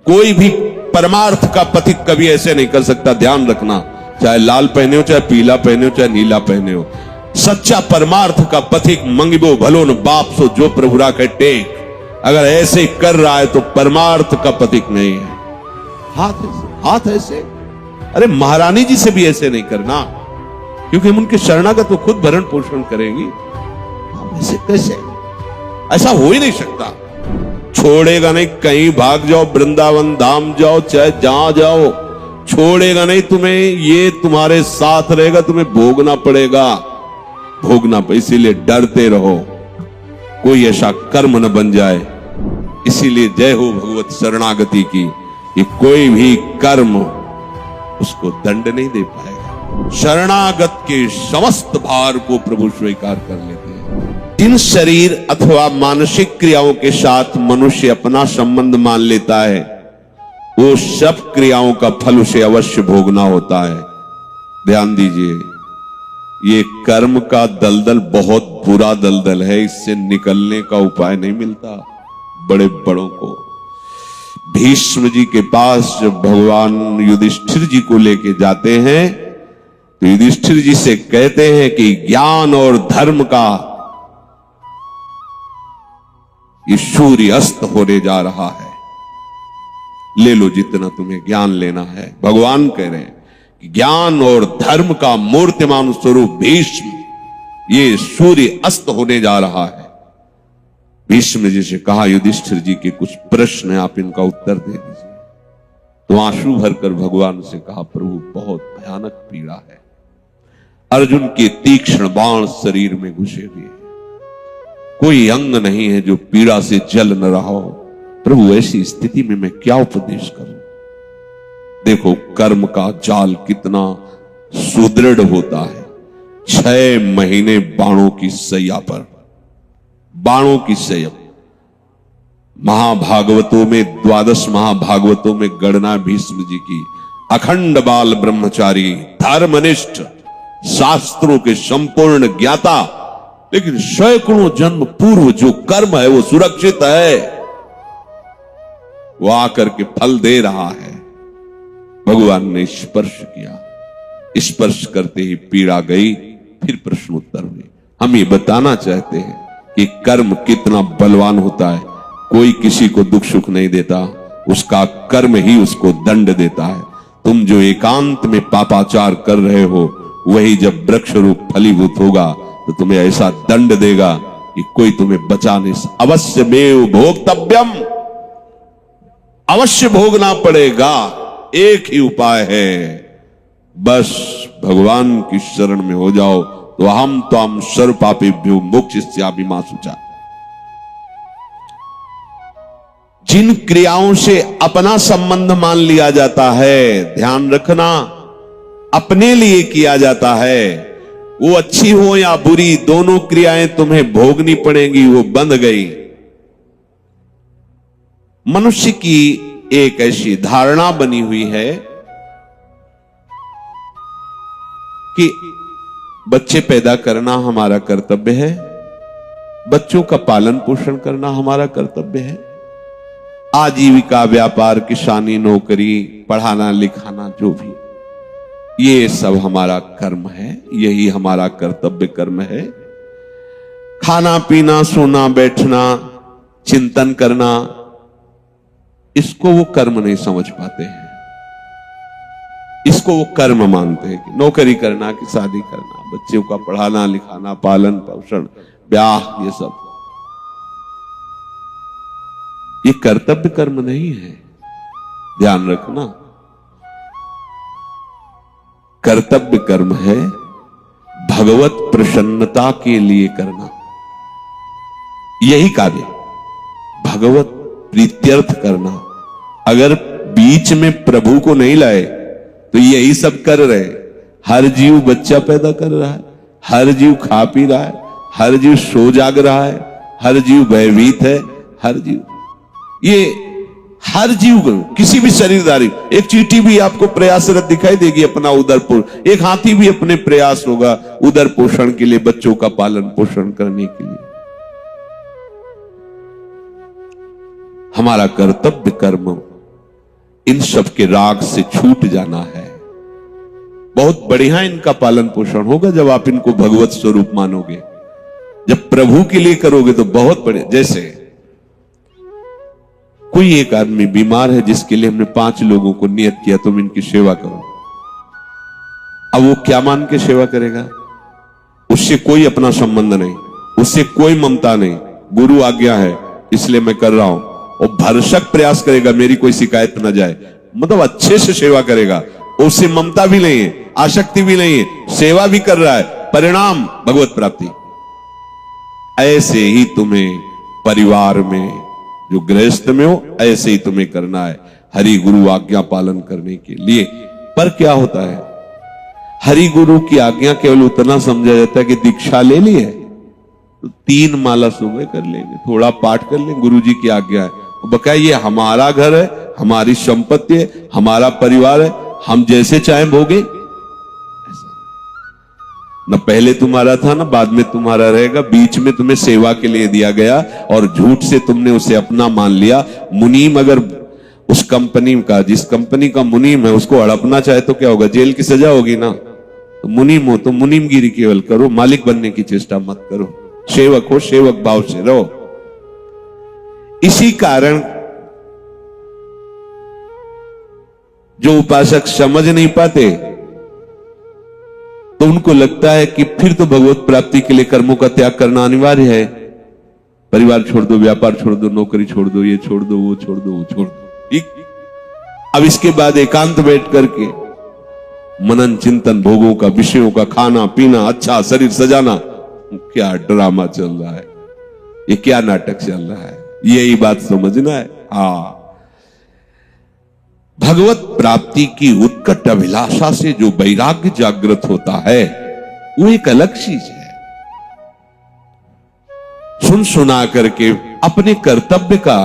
कोई भी परमार्थ का पथिक कभी ऐसे नहीं कर सकता, ध्यान रखना। चाहे लाल पहने हो, चाहे पीला पहने हो, चाहे नीला पहने हो, सच्चा परमार्थ का पथिक मंगिबो भलो न बाप सो जो प्रभु राखे टेक। अगर ऐसे कर रहा है तो परमार्थ का पथिक नहीं है। हाथ ऐसे, अरे महारानी जी से भी ऐसे नहीं करना, क्योंकि हम उनके शरणागत तो खुद भरण पोषण करेंगी। ऐसे कैसे? ऐसा हो ही नहीं सकता। छोड़ेगा नहीं, कहीं भाग जाओ, वृंदावन धाम जाओ, चाहे जहां जाओ, छोड़ेगा नहीं तुम्हें। ये तुम्हारे साथ रहेगा, तुम्हें भोगना पड़ेगा, भोगना। इसीलिए डरते रहो, कोई ऐसा कर्म न बन जाए। इसीलिए जय हो भगवत शरणागति की, कि कोई भी कर्म उसको दंड नहीं दे पाएगा। शरणागत के समस्त भार को प्रभु स्वीकार कर लेते हैं। जिन शरीर अथवा मानसिक क्रियाओं के साथ मनुष्य अपना संबंध मान लेता है, वो सब क्रियाओं का फल उसे अवश्य भोगना होता है। ध्यान दीजिए, ये कर्म का दलदल बहुत बुरा दलदल है, इससे निकलने का उपाय नहीं मिलता बड़े बड़ों को। भीष्म जी के पास जब भगवान युधिष्ठिर जी को लेके जाते हैं, तो युधिष्ठिर जी से कहते हैं कि ज्ञान और धर्म का ये सूर्य अस्त होने जा रहा है, ले लो जितना तुम्हें ज्ञान लेना है। भगवान कह रहे हैं कि ज्ञान और धर्म का मूर्तिमान स्वरूप भीष्म, ये सूर्य अस्त होने जा रहा है। भीष्म जी से कहा, युधिष्ठिर जी के कुछ प्रश्न है, आप इनका उत्तर दे दीजिए। तो आंसू भरकर भगवान से कहा, प्रभु बहुत भयानक पीड़ा है, अर्जुन के तीक्ष्ण बाण शरीर में घुसे हुए हैं, कोई अंग नहीं है जो पीड़ा से जल न रहा हो। प्रभु ऐसी स्थिति में मैं क्या उपदेश करूं? देखो कर्म का जाल कितना सुदृढ़ होता है। 6 महीने बाणों की सैया पर, बाणों की सैया। महाभागवतों में, 12 महाभागवतों में गणना भीष्म जी की, अखंड बाल ब्रह्मचारी, धर्मनिष्ठ, शास्त्रों के संपूर्ण ज्ञाता, लेकिन सैकड़ों जन्म पूर्व जो कर्म है वो सुरक्षित है, वो आकर के फल दे रहा है। भगवान ने स्पर्श किया, स्पर्श करते ही पीड़ा गई। फिर प्रश्न उत्तर हुए। हम ये बताना चाहते हैं कि कर्म कितना बलवान होता है। कोई किसी को दुख सुख नहीं देता, उसका कर्म ही उसको दंड देता है। तुम जो एकांत में पापाचार कर रहे हो, वही जब वृक्ष रूप फलीभूत होगा तो तुम्हें ऐसा दंड देगा कि कोई तुम्हें बचा नहीं। अवश्य में भोक्तव्यम, अवश्य भोगना पड़ेगा। एक ही उपाय है, बस भगवान की शरण में हो जाओ, तो हम त्वाम सर्व पापेभ्यो मोक्षयिष्यामि मा शुचा। जिन क्रियाओं से अपना संबंध मान लिया जाता है, ध्यान रखना, अपने लिए किया जाता है, वो अच्छी हो या बुरी, दोनों क्रियाएं तुम्हें भोगनी पड़ेंगी। वो बंध गई। मनुष्य की एक ऐसी धारणा बनी हुई है कि बच्चे पैदा करना हमारा कर्तव्य है, बच्चों का पालन पोषण करना हमारा कर्तव्य है, आजीविका, व्यापार, किसानी, नौकरी, पढ़ाना लिखाना, जो भी, ये सब हमारा कर्म है, यही हमारा कर्तव्य कर्म है। खाना पीना, सोना बैठना, चिंतन करना, इसको वो कर्म नहीं समझ पाते हैं। इसको वो कर्म मानते हैं कि नौकरी करना, कि शादी करना, बच्चों का पढ़ाना लिखाना, पालन पोषण, ब्याह, ये सब, ये कर्तव्य कर्म नहीं है। ध्यान रखना, कर्तव्य कर्म है भगवत प्रसन्नता के लिए करना। यही कार्य, भगवत प्रीत्यर्थ करना। अगर बीच में प्रभु को नहीं लाए तो यही सब कर रहे। हर जीव बच्चा पैदा कर रहा है, हर जीव खा पी रहा है, हर जीव सो जाग रहा है, हर जीव भयभीत है, हर जीव, ये हर जीव, किसी भी शरीरधारी, एक चींटी भी आपको प्रयासरत दिखाई देगी अपना उदर पोषण, एक हाथी भी अपने प्रयास होगा उदर पोषण के लिए, बच्चों का पालन पोषण करने के लिए। हमारा कर्तव्य कर्म इन सब के राग से छूट जाना है। बहुत बढ़िया इनका पालन पोषण होगा जब आप इनको भगवत स्वरूप मानोगे। जब प्रभु के लिए करोगे तो बहुत बढ़िया। जैसे कोई एक आदमी बीमार है जिसके लिए हमने 5 लोगों को नियत किया तुम इनकी सेवा करो। अब वो क्या मान के सेवा करेगा? उससे कोई अपना संबंध नहीं, उससे कोई ममता नहीं, गुरु आज्ञा है इसलिए मैं कर रहा हूं। और भरसक प्रयास करेगा मेरी कोई शिकायत न जाए, मतलब अच्छे से सेवा करेगा। उससे ममता भी नहीं है, आसक्ति भी नहीं है, सेवा भी कर रहा है, परिणाम भगवत प्राप्ति। ऐसे ही तुम्हें परिवार में जो गृहस्थ में हो ऐसे ही तुम्हें करना है हरि गुरु आज्ञा पालन करने के लिए। पर क्या होता है, हरि गुरु की आज्ञा केवल उतना समझा जाता है कि दीक्षा ले ली है तो 3 माला सुबह कर लेंगे, थोड़ा पाठ कर लेंगे, गुरु जी की आज्ञा है। बकाया ये हमारा घर है, हमारी संपत्ति है, हमारा परिवार है, हम जैसे चाहें भोगे। ऐसा न पहले तुम्हारा था ना बाद में तुम्हारा रहेगा, बीच में तुम्हें सेवा के लिए दिया गया और झूठ से तुमने उसे अपना मान लिया। मुनीम अगर उस कंपनी का, जिस कंपनी का मुनीम है, उसको हड़पना चाहे तो क्या होगा? जेल की सजा होगी ना। तो मुनीम हो तो मुनीमगिरी केवल करो, मालिक बनने की चेष्टा मत करो। सेवक हो, सेवक भाव से रहो। इसी कारण जो उपासक समझ नहीं पाते तो उनको लगता है कि फिर तो भगवत प्राप्ति के लिए कर्मों का त्याग करना अनिवार्य है। परिवार छोड़ दो, व्यापार छोड़ दो, नौकरी छोड़ दो, ये छोड़ दो, वो छोड़ दो, वो छोड़ दो। ठीक, अब इसके बाद एकांत बैठ करके मनन चिंतन, भोगों का, विषयों का, खाना पीना, अच्छा शरीर सजाना, क्या ड्रामा चल रहा है, ये क्या नाटक चल रहा है, यही बात समझना है। हाँ, भगवत प्राप्ति की उत्कट अभिलाषा से जो वैराग्य जागृत होता है वो एक अलग चीज है। सुन सुना करके अपने कर्तव्य का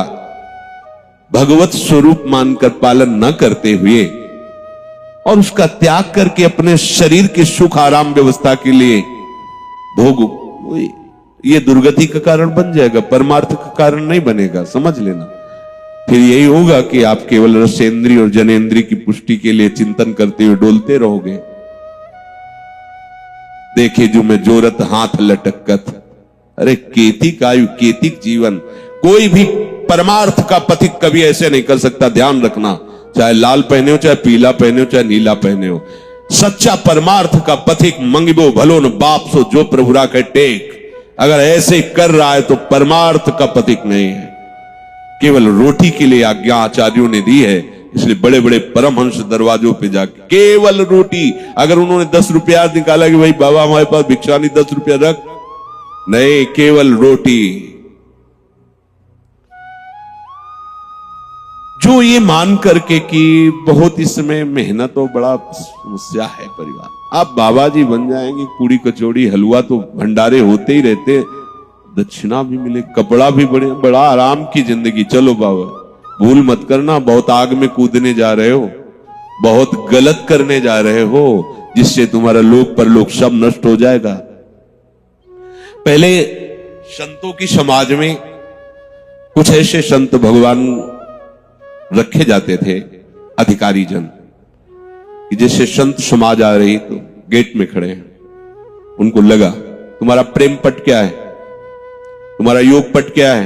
भगवत स्वरूप मानकर पालन न करते हुए और उसका त्याग करके अपने शरीर के सुख आराम व्यवस्था के लिए भोग, ये दुर्गति का कारण बन जाएगा, परमार्थ का कारण नहीं बनेगा, समझ लेना। फिर यही होगा कि आप केवल रसेंद्री और जनेंद्री की पुष्टि के लिए चिंतन करते हुए डोलते रहोगे। देखे जो मैं जोरत हाथ लटकत, अरे केतिक आयु केतिक जीवन। कोई भी परमार्थ का पथिक कभी ऐसे नहीं कर सकता, ध्यान रखना। चाहे लाल पहने हो, चाहे पीला पहने हो, चाहे नीला पहने हो, सच्चा परमार्थ का पथिक मंगिबो भलो न बाप सो जो प्रभु राखे टेक। अगर ऐसे कर रहा है तो परमार्थ का पथिक नहीं है, केवल रोटी के लिए आज्ञा आचार्यों ने दी है। इसलिए बड़े बड़े परमहंस दरवाजों पे जाके केवल रोटी, अगर उन्होंने 10 रुपया निकाला कि भाई बाबा हमारे पास भिक्षा नहीं, 10 रुपया रख, नहीं, केवल रोटी। जो ये मान करके कि बहुत इसमें मेहनत और बड़ा समस्या है परिवार, आप बाबा जी बन जाएंगे, पूरी कचौड़ी हलवा तो भंडारे होते ही रहते, दक्षिणा भी मिले, कपड़ा भी बड़ा आराम की जिंदगी। चलो बाबा, भूल मत करना, बहुत आग में कूदने जा रहे हो, बहुत गलत करने जा रहे हो, जिससे तुम्हारा लोक परलोक सब नष्ट हो जाएगा। पहले संतों की समाज में कुछ ऐसे संत भगवान रखे जाते थे, अधिकारी जन, कि जैसे संत समाज आ रही तो गेट में खड़े हैं, उनको लगा तुम्हारा प्रेम पट क्या है, तुम्हारा योग पट क्या है,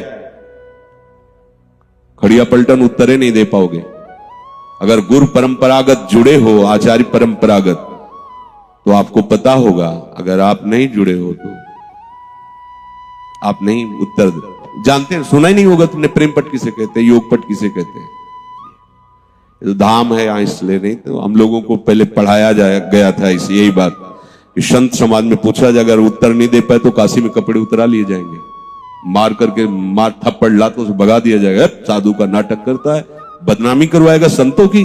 खड़िया पलटन उत्तरे नहीं दे पाओगे। अगर गुरु परंपरागत जुड़े हो, आचार्य परंपरागत, तो आपको पता होगा। अगर आप नहीं जुड़े हो तो आप नहीं उत्तर जानते हैं, सुना ही नहीं होगा तुमने प्रेम पट किसे कहते हैं, योग पट किसे कहते हैं। तो धाम है यहाँ, इसलिए नहीं तो हम लोगों को पहले पढ़ाया गया था इस यही बात कि संत समाज में पूछा जाए, अगर उत्तर नहीं दे पाए तो काशी में कपड़े उतरा लिए जाएंगे, मार करके मार थप्पड़ ला तो उसे भगा दिया जाएगा, साधु का नाटक करता है, बदनामी करवाएगा संतों की।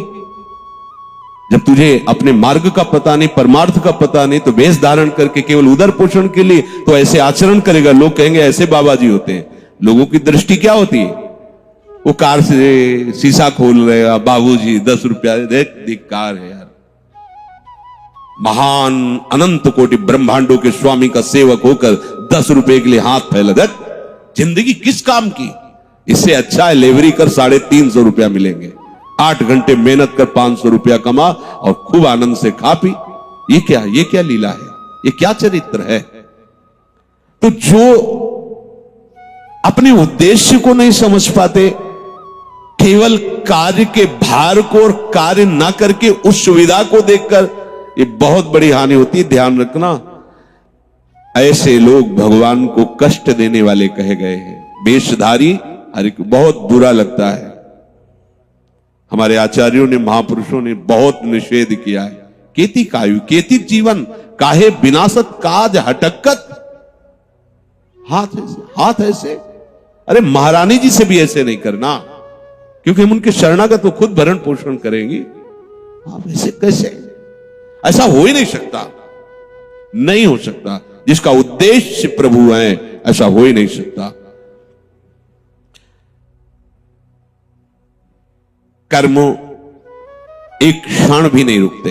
जब तुझे अपने मार्ग का पता नहीं, परमार्थ का पता नहीं, तो वेश धारण करके केवल उदर पोषण के लिए तो ऐसे आचरण करेगा, लोग कहेंगे ऐसे बाबा जी होते हैं। लोगों की दृष्टि क्या होती है, वो कार से शीशा खोल रहे हैं, बाबूजी 10 रुपया दे, धिक्कार है यार। महान अनंत कोटि ब्रह्मांडों के स्वामी का सेवक होकर 10 रुपए के लिए हाथ फैला दे, जिंदगी किस काम की। इससे अच्छा है लेवरी कर 350 रुपया मिलेंगे, 8 घंटे मेहनत कर 500 रुपया कमा और खूब आनंद से खा पी। ये क्या लीला है, ये क्या चरित्र है। तो जो अपने उद्देश्य को नहीं समझ पाते, केवल कार्य के भार को और कार्य ना करके उस सुविधा को देखकर, ये बहुत बड़ी हानि होती है। ध्यान रखना, ऐसे लोग भगवान को कष्ट देने वाले कहे गए हैं। वेशधारी हर एक बहुत बुरा लगता है। हमारे आचार्यों ने, महापुरुषों ने बहुत निषेध किया है। केति कायु केतिक जीवन काहे विनाशत काज हटक्कत। हाथ ऐसे, अरे महारानी जी से भी ऐसे नहीं करना, क्योंकि हम उनके शरणागत तो खुद भरण पोषण करेंगी। आप ऐसे कैसे, ऐसा हो ही नहीं सकता, नहीं हो सकता। जिसका उद्देश्य प्रभु है, ऐसा हो ही नहीं सकता। कर्म एक क्षण भी नहीं रुकते।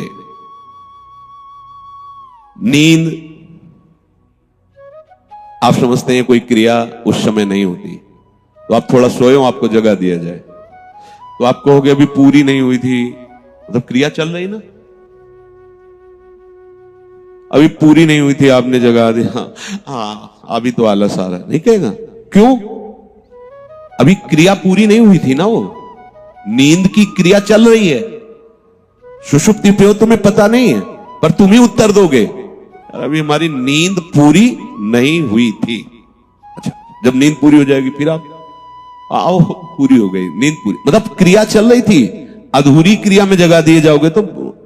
नींद, आप समझते हैं कोई क्रिया उस समय नहीं होती, तो आप थोड़ा सोए हो, आपको जगा दिया जाए, तो आप कहोगे अभी पूरी नहीं हुई थी, मतलब क्रिया चल रही ना, अभी पूरी नहीं हुई थी, आपने जगा दिया, हाँ अभी तो आलस आ रहा है, नहीं कहेगा। क्यों? अभी क्रिया पूरी नहीं हुई थी ना, वो नींद की क्रिया चल रही है। सुषुप्ति पे हो, तुम्हें पता नहीं है, पर तुम ही उत्तर दोगे अभी हमारी नींद पूरी नहीं हुई थी। अच्छा, जब नींद पूरी हो जाएगी फिर आप आओ, पूरी हो गई नींद पूरी, मतलब क्रिया चल रही थी। अधूरी क्रिया में जगा दिए जाओगे तो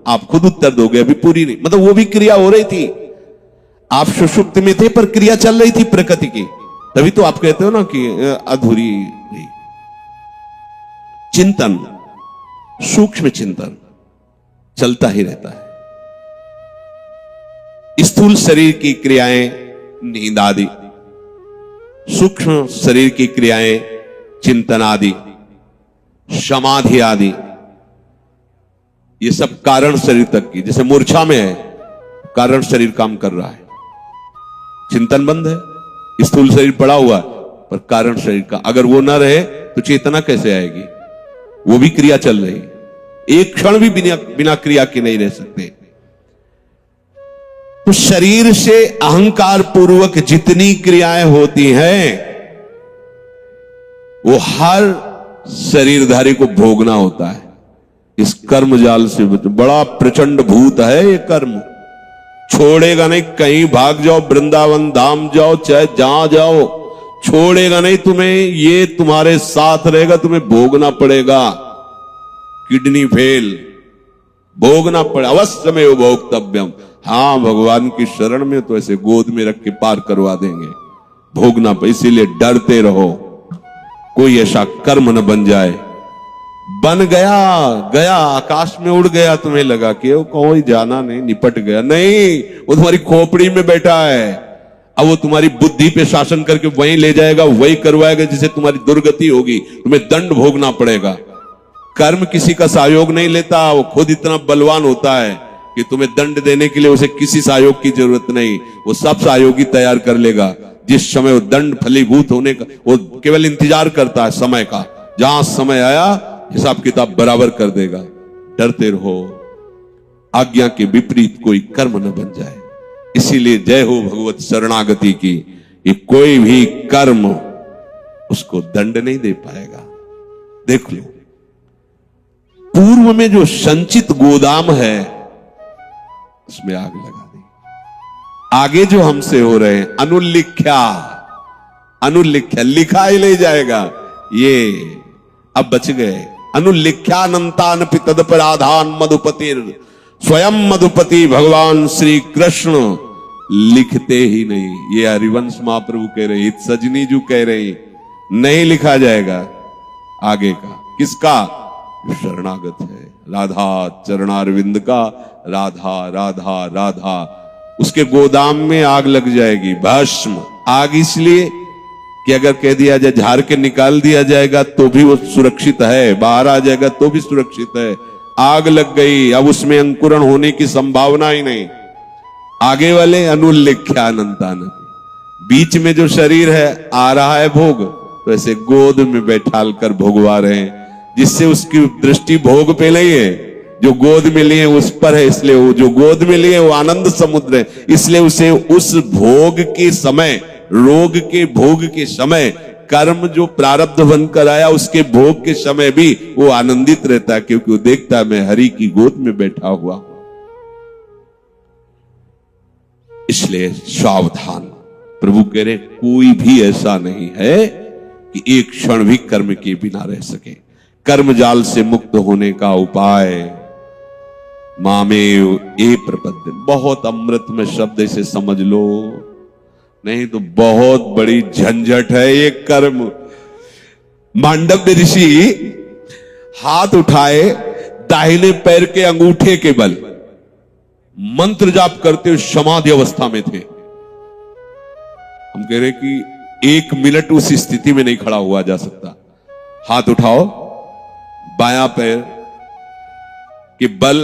आप खुद उत्तर दोगे अभी पूरी नहीं, मतलब वो भी क्रिया हो रही थी। आप सुषुप्ति में थे पर क्रिया चल रही थी प्रकृति की, तभी तो आप कहते हो ना कि अधूरी हुई। चिंतन, सूक्ष्म चिंतन चलता ही रहता है। स्थूल शरीर की क्रियाएं नींद आदि, सूक्ष्म शरीर की क्रियाएं चिंतन आदि, समाधि आदि, ये सब कारण शरीर तक की। जैसे मूर्छा में है, कारण शरीर काम कर रहा है, चिंतन बंद है, स्थूल शरीर पड़ा हुआ है, पर कारण शरीर का अगर वो ना रहे तो चेतना कैसे आएगी? वो भी क्रिया चल रही, एक क्षण भी बिना क्रिया के नहीं रह सकते। तो शरीर से अहंकार पूर्वक जितनी क्रियाएं होती हैं, वो हर शरीरधारी को भोगना होता है। इस कर्म जाल से बड़ा प्रचंड भूत है ये कर्म, छोड़ेगा नहीं। कहीं भाग जाओ, वृंदावन धाम जाओ, चाहे जहां जाओ, छोड़ेगा नहीं तुम्हें। ये तुम्हारे साथ रहेगा, तुम्हें भोगना पड़ेगा। किडनी फेल, भोगना पड़े, अवश्य में भोक्तव्यम। हाँ, भगवान की शरण में तो ऐसे गोद में रख के पार करवा देंगे, भोगना पड़े। इसीलिए डरते रहो, कोई ऐसा कर्म न बन जाए। बन गया आकाश में उड़ गया, तुम्हें लगा कि वो कोई जाना नहीं, निपट गया। नहीं, वो तुम्हारी खोपड़ी में बैठा है। अब वो तुम्हारी बुद्धि पे शासन करके वहीं ले जाएगा, वही करवाएगा जिससे तुम्हारी दुर्गति होगी, तुम्हें दंड भोगना पड़ेगा। कर्म किसी का सहयोग नहीं लेता, वो खुद इतना बलवान होता है कि तुम्हें दंड देने के लिए उसे किसी सहयोग की जरूरत नहीं, वो सब सहयोगी तैयार कर लेगा। जिस समय वो दंड फलीभूत होने का, वो केवल इंतजार करता है समय का, जहां समय आया हिसाब किताब बराबर कर देगा। डरते रहो, आज्ञा के विपरीत कोई कर्म न बन जाए। इसीलिए जय हो भगवत शरणागति की, ये कोई भी कर्म उसको दंड नहीं दे पाएगा। देख लो, पूर्व में जो संचित गोदाम है उसमें आग लगा दी। आगे जो हमसे हो रहे हैं अनुल्लिख्या, लिखा ही नहीं जाएगा, ये अब बच गए। अनुल्लिख्यानंतानपि तदपराधान मधुपतिर, स्वयं मधुपति भगवान श्री कृष्ण लिखते ही नहीं। ये हरिवंश महाप्रभु कह रहे, सजनी जी कह रहे, नहीं लिखा जाएगा आगे का। किसका? शरणागत है, राधा चरणारविंद का। राधा राधा राधा, उसके गोदाम में आग लग जाएगी, भस्म। आग इसलिए कि अगर कह दिया जाए, झाड़ के निकाल दिया जाएगा तो भी वो सुरक्षित है, बाहर आ जाएगा तो भी सुरक्षित है। आग लग गई, अब उसमें अंकुरण होने की संभावना ही नहीं। आगे वाले अनुल्लिख्यानंतान, बीच में जो शरीर है आ रहा है भोग, तो ऐसे गोद में बैठाल कर भोगवा रहे हैं। जिससे उसकी दृष्टि भोग पे नहीं है, जो गोद में लिए उस पर है, इसलिए वो जो गोद में लिए वो आनंद समुद्र है, इसलिए उसे उस भोग के समय, रोग के भोग के समय, कर्म जो प्रारब्ध बनकर आया उसके भोग के समय भी वो आनंदित रहता है, क्योंकि वो देखता है मैं हरि की गोद में बैठा हुआ। इसलिए सावधान। प्रभु कह रहे कोई भी ऐसा नहीं है कि एक क्षण भी कर्म के बिना रह सके। कर्म जाल से मुक्त होने का उपाय मामेव ए प्रपद्य। बहुत अमृत में शब्द इसे समझ लो, नहीं तो बहुत बड़ी झंझट है ये कर्म। मांडव्य ऋषि हाथ उठाए, दाहिने पैर के अंगूठे के बल मंत्र जाप करते हुए समाधि अवस्था में थे। हम कह रहे कि 1 मिनट उस स्थिति में नहीं खड़ा हुआ जा सकता। हाथ उठाओ, बायां पैर के बल,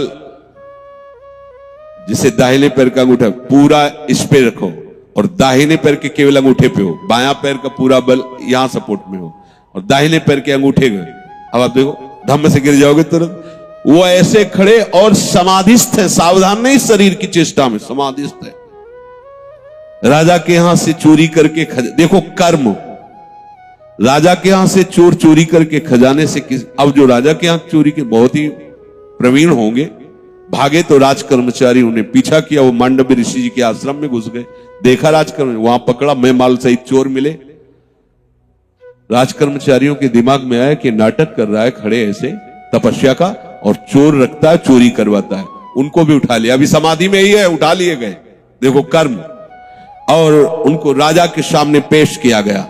जिसे दाहिने पैर का अंगूठा पूरा इस पे रखो और दाहिने पैर के केवल अंगूठे पे हो, बायां पैर का पूरा बल यहां सपोर्ट में हो और दाहिने पैर के अंगूठे में। अब आप देखो धम्म से गिर जाओगे तुरंत। वो ऐसे खड़े और समाधिस्थ है, सावधान नहीं, शरीर की चेष्टा में समाधिस्थ है। राजा के यहां से चोरी करके देखो कर्म, राजा के यहां से चोर चोरी करके खजाने से अब जो राजा के यहां चोरी के बहुत ही प्रवीण होंगे, भागे तो राज कर्मचारी उन्हें पीछा किया, वो मांडव्य ऋषि जी के आश्रम में घुस गए, देखा राजकर्म, वहां पकड़ा, मैं माल सहित चोर मिले। राजकर्मचारियों के दिमाग में आया कि नाटक कर रहा है खड़े ऐसे तपस्या का, और चोर रखता है चोरी करवाता है। उनको भी उठा लिया, अभी समाधि में ही है, उठा लिए गए, देखो कर्म। और उनको राजा के सामने पेश किया गया।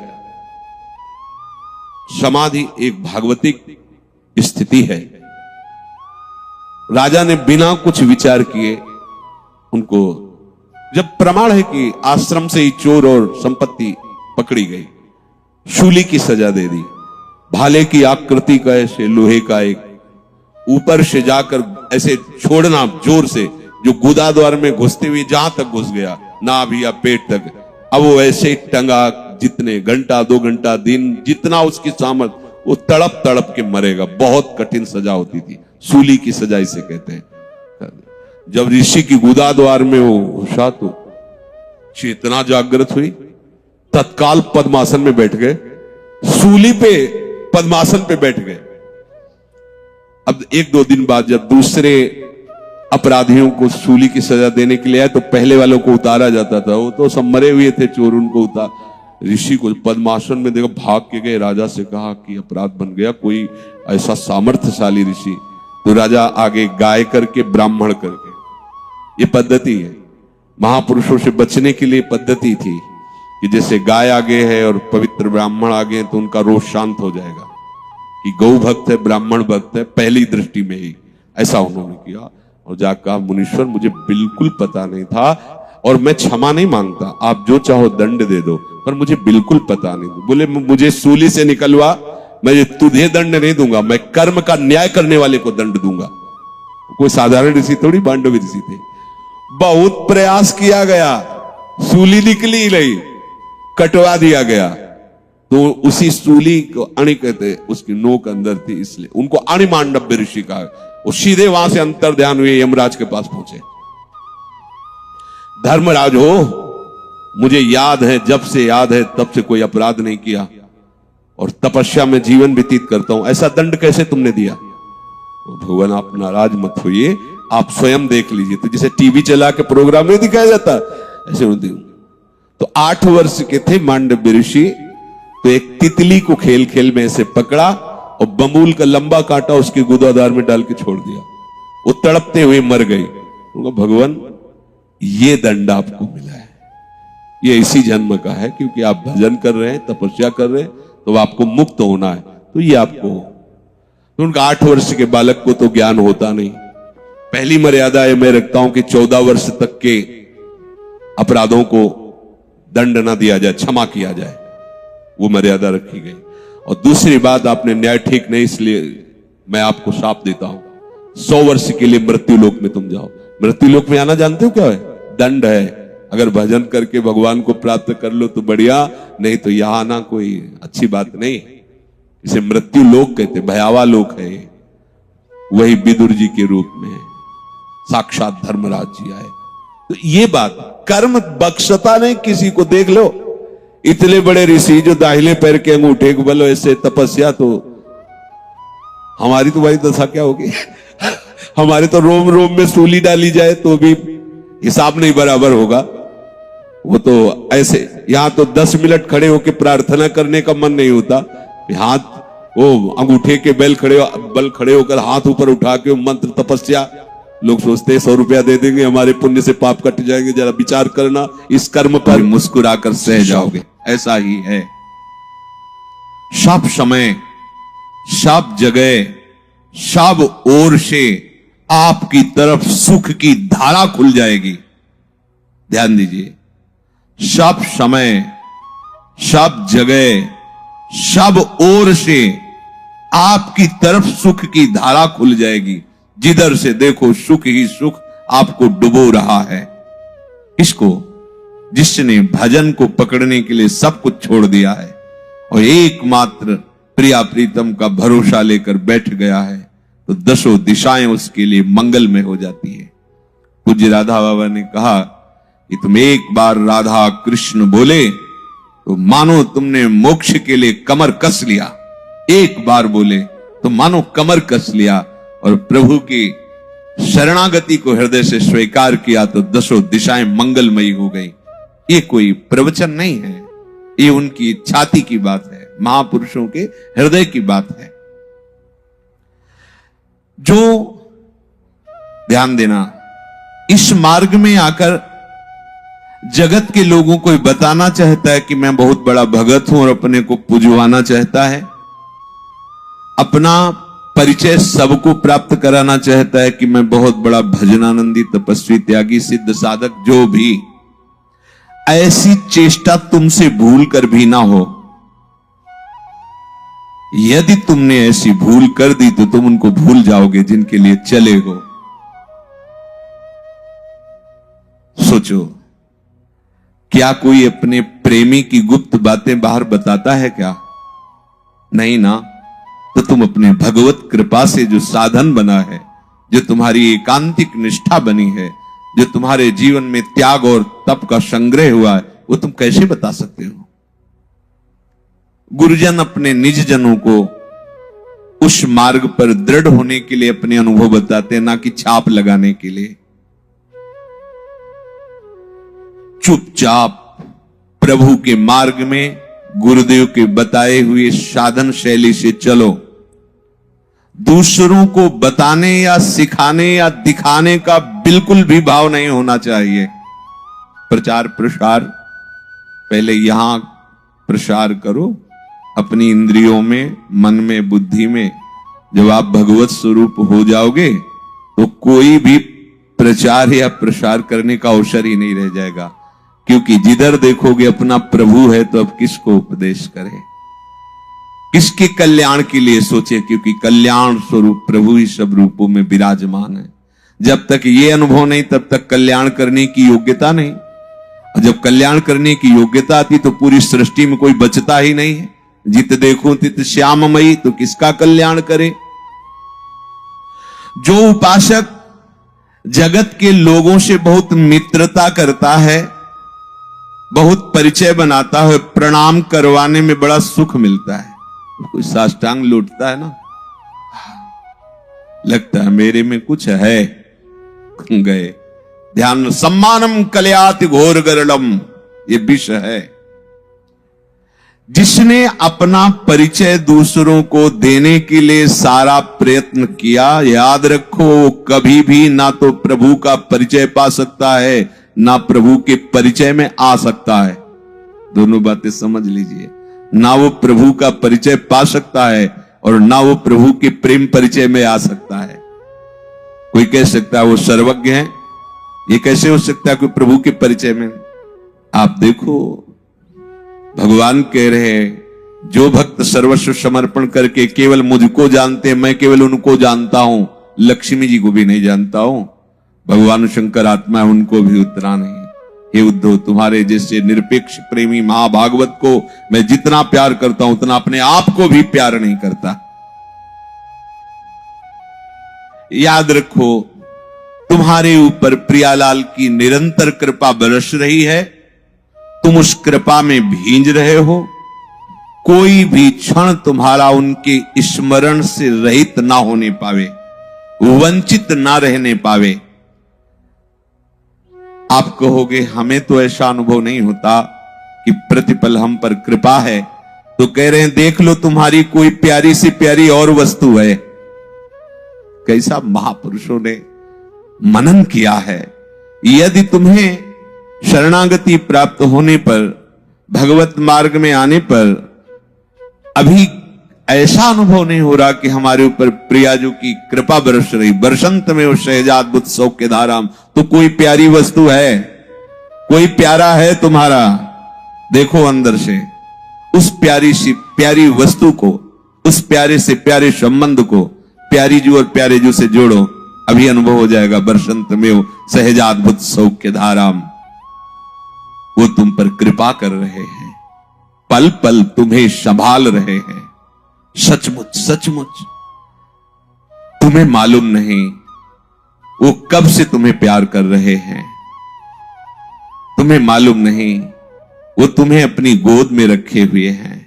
समाधि एक भागवतिक स्थिति है। राजा ने बिना कुछ विचार किए उनको, जब प्रमाण है कि आश्रम से ही चोर और संपत्ति पकड़ी गई, शूली की सजा दे दी। भाले की आकृति का ऐसे लोहे का एक ऊपर से जाकर ऐसे छोड़ना जोर से, जो गुदा द्वार में घुसते हुए जहां तक घुस गया, नाभि या पेट तक, अब वो ऐसे टंगा, जितने घंटा 2 घंटा दिन जितना उसकी सामर्थ, वो तड़प तड़प के मरेगा। बहुत कठिन सजा होती थी, सूली की सजा इसे कहते हैं। जब ऋषि की गुदा द्वार में वो घुसा तो चेतना जागृत हुई, तत्काल पद्मासन में बैठ गए, सूली पे पद्मासन पे बैठ गए। अब 1-2 दिन बाद जब दूसरे अपराधियों को सूली की सजा देने के लिए आए तो पहले वालों को उतारा जाता था, वो तो सब मरे हुए थे चोर, उनको उतार। ऋषि को पद्मासन में देखो, भाग के गए, राजा से कहा कि अपराध बन गया, कोई ऐसा सामर्थ्यशाली ऋषि। तो राजा आगे गाय करके ब्राह्मण करके, ये पद्धति है महापुरुषों से बचने के लिए, पद्धति थी कि जैसे गाय आगे है और पवित्र ब्राह्मण आगे हैं तो उनका रोष शांत हो जाएगा कि गौ भक्त है, ब्राह्मण भक्त है, पहली दृष्टि में ही ऐसा उन्होंने किया। और जाकर कहा, मुनीश्वर मुझे बिल्कुल पता नहीं था और मैं क्षमा नहीं मांगता, आप जो चाहो दंड दे दो, पर मुझे बिल्कुल पता नहीं। बोले मुझे सूली से निकलवा, मैं तुझे दंड नहीं दूंगा, मैं कर्म का न्याय करने वाले को दंड दूंगा। कोई साधारण ऋषि थोड़ी, मांडव्य ऋषि थे। बहुत प्रयास किया गया, सूली निकली नहीं, कटवा दिया गया। तो उसी सूली को अणि कहते, उसकी नोक अंदर थी, इसलिए उनको अणि मांडव्य ऋषि कहा। वो सीधे वहां से अंतर ध्यान हुए यमराज के पास पहुंचे। धर्मराज हो, मुझे याद है, जब से याद है तब से कोई अपराध नहीं किया और तपस्या में जीवन व्यतीत करता हूं, ऐसा दंड कैसे तुमने दिया? भगवान आप नाराज मत होइए, आप स्वयं देख लीजिए। तो जैसे टीवी चला के प्रोग्राम नहीं दिखाया जाता, ऐसे होती। तो 8 वर्ष के थे मांडव्य ऋषि, तो एक तितली को खेल खेल में ऐसे पकड़ा और बमूल का लंबा कांटा उसके गुदादार में डाल के छोड़ दिया, वो तड़पते हुए मर गई। भगवान ये दंड आपको मिला है, ये इसी जन्म का है, क्योंकि आप भजन कर रहे हैं, तपस्या कर रहे हैं, तो आपको मुक्त होना है, तो ये आपको। तो उनका 8 वर्ष के बालक को तो ज्ञान होता नहीं। पहली मर्यादा है मैं रखता हूं कि 14 वर्ष तक के अपराधों को दंड ना दिया जाए, क्षमा किया जाए, वो मर्यादा रखी गई। और दूसरी बात, आपने न्याय ठीक नहीं, इसलिए मैं आपको शाप देता हूं, 100 वर्ष के लिए मृत्यु लोक में तुम जाओ। मृत्यु लोक में आना जानते हो क्या है? दंड है। अगर भजन करके भगवान को प्राप्त कर लो तो बढ़िया, नहीं तो यहां आना कोई अच्छी बात नहीं, इसे मृत्यु लोक कहते, भयावह लोक है ये। वही विदुर जी के रूप में साक्षात धर्मराज जी आए। तो ये बात कर्म बख्शता नहीं किसी को। देख लो इतने बड़े ऋषि जो दाहिने पैर के अंगूठे को बलो ऐसे तपस्या, तो हमारी तो भाई दशा क्या होगी। हमारे तो रोम रोम में सूली डाली जाए तो भी हिसाब नहीं बराबर होगा। वो तो ऐसे यहां तो 10 मिनट खड़े होकर प्रार्थना करने का मन नहीं होता। हाथ वो अंगूठे के बल खड़े होकर हाथ ऊपर उठा के मंत्र तपस्या, लोग सोचते हैं 100 रुपया दे देंगे हमारे पुण्य से पाप कट जाएंगे। जरा विचार करना, इस कर्म पर मुस्कुराकर सह जाओगे। ऐसा ही है, सब समय सब जगह सब ओर से आपकी तरफ सुख की धारा खुल जाएगी। ध्यान दीजिए, सब समय सब जगह सब ओर से आपकी तरफ सुख की धारा खुल जाएगी। जिधर से देखो सुख ही सुख आपको डुबो रहा है। इसको जिसने भजन को पकड़ने के लिए सब कुछ छोड़ दिया है और एकमात्र प्रिया प्रीतम का भरोसा लेकर बैठ गया है, तो दसों दिशाएं उसके लिए मंगलमय हो जाती है। पूज्य राधा बाबा ने कहा कि तुम एक बार राधा कृष्ण बोले तो मानो तुमने मोक्ष के लिए कमर कस लिया। एक बार बोले तो मानो कमर कस लिया और प्रभु की शरणागति को हृदय से स्वीकार किया तो दसों दिशाएं मंगलमयी हो गई। ये कोई प्रवचन नहीं है, ये उनकी छाती की बात है, महापुरुषों के हृदय की बात है। जो ध्यान देना, इस मार्ग में आकर जगत के लोगों को बताना चाहता है कि मैं बहुत बड़ा भगत हूं और अपने को पुजवाना चाहता है, अपना परिचय सबको प्राप्त कराना चाहता है कि मैं बहुत बड़ा भजनानंदी तपस्वी त्यागी सिद्ध साधक, जो भी ऐसी चेष्टा तुमसे भूल कर भी ना हो। यदि तुमने ऐसी भूल कर दी तो तुम उनको भूल जाओगे जिनके लिए चले हो। सोचो, क्या कोई अपने प्रेमी की गुप्त बातें बाहर बताता है क्या? नहीं ना। तो तुम अपने भगवत कृपा से जो साधन बना है, जो तुम्हारी एकांतिक निष्ठा बनी है, जो तुम्हारे जीवन में त्याग और तप का संग्रह हुआ है, वो तुम कैसे बता सकते हो? गुरुजन अपने निज जनों को उस मार्ग पर दृढ़ होने के लिए अपने अनुभव बताते हैं, ना कि छाप लगाने के लिए। चुपचाप प्रभु के मार्ग में गुरुदेव के बताए हुए साधन शैली से चलो। दूसरों को बताने या सिखाने या दिखाने का बिल्कुल भी भाव नहीं होना चाहिए। प्रचार प्रसार पहले यहां प्रसार करो, अपनी इंद्रियों में, मन में, बुद्धि में। जब आप भगवत स्वरूप हो जाओगे तो कोई भी प्रचार या प्रसार करने का अवसर ही नहीं रह जाएगा, क्योंकि जिधर देखोगे अपना प्रभु है, तो अब किसको उपदेश करें, किसके कल्याण के लिए सोचे, क्योंकि कल्याण स्वरूप प्रभु ही सब रूपों में विराजमान है। जब तक ये अनुभव नहीं, तब तक कल्याण करने की योग्यता नहीं, और जब कल्याण करने की योग्यता आती तो पूरी सृष्टि में कोई बचता ही नहीं है। जित देखो तित श्याममयी, तो किसका कल्याण करे? जो उपासक जगत के लोगों से बहुत मित्रता करता है, बहुत परिचय बनाता है, प्रणाम करवाने में बड़ा सुख मिलता है। कोई साष्टांग लौटता है ना, लगता है मेरे में कुछ है, गए। ध्यान, सम्मानम कल्याति घोर गरलम, ये विष है। जिसने अपना परिचय दूसरों को देने के लिए सारा प्रयत्न किया, याद रखो कभी भी ना तो प्रभु का परिचय पा सकता है, ना प्रभु के परिचय में आ सकता है। दोनों बातें समझ लीजिए, ना वो प्रभु का परिचय पा सकता है और ना वो प्रभु के प्रेम परिचय में आ सकता है। कोई कह सकता है वो सर्वज्ञ है, ये कैसे हो सकता है कोई प्रभु के परिचय में? आप देखो, भगवान कह रहे हैं, जो भक्त सर्वस्व समर्पण करके केवल मुझको जानते हैं, मैं केवल उनको जानता हूं, लक्ष्मी जी को भी नहीं जानता हूं, भगवान शंकर आत्मा है, उनको भी उतना नहीं। हे उद्धव, तुम्हारे जैसे निरपेक्ष प्रेमी महाभागवत को मैं जितना प्यार करता हूं उतना अपने आप को भी प्यार नहीं करता। याद रखो, तुम्हारे ऊपर प्रियालाल की निरंतर कृपा बरस रही है, तुम उस कृपा में भींज रहे हो। कोई भी क्षण तुम्हारा उनके स्मरण से रहित ना होने पावे, वंचित ना रहने पावे। आप कहोगे हमें तो ऐसा अनुभव नहीं होता कि प्रतिपल हम पर कृपा है, तो कह रहे हैं देख लो तुम्हारी कोई प्यारी से प्यारी और वस्तु है। कैसा महापुरुषों ने मनन किया है। यदि तुम्हें शरणागति प्राप्त होने पर, भगवत मार्ग में आने पर अभी ऐसा अनुभव नहीं हो रहा कि हमारे ऊपर प्रियाजू की कृपा बरस रही, बरसंत में वो सहजात बुद्ध सौख्य धाराम, तो कोई प्यारी वस्तु है, कोई प्यारा है तुम्हारा। देखो अंदर से उस प्यारी सी प्यारी वस्तु को, उस प्यारे से प्यारे संबंध को प्यारी जू और प्यारे जू से जोड़ो, अभी अनुभव हो जाएगा बरसंत में वो सहजात बुद्ध सौख्य धाराम। वो तुम पर कृपा कर रहे हैं, पल पल तुम्हें संभाल रहे हैं। सचमुच सचमुच तुम्हें मालूम नहीं वो कब से तुम्हें प्यार कर रहे हैं, तुम्हें मालूम नहीं वो तुम्हें अपनी गोद में रखे हुए हैं।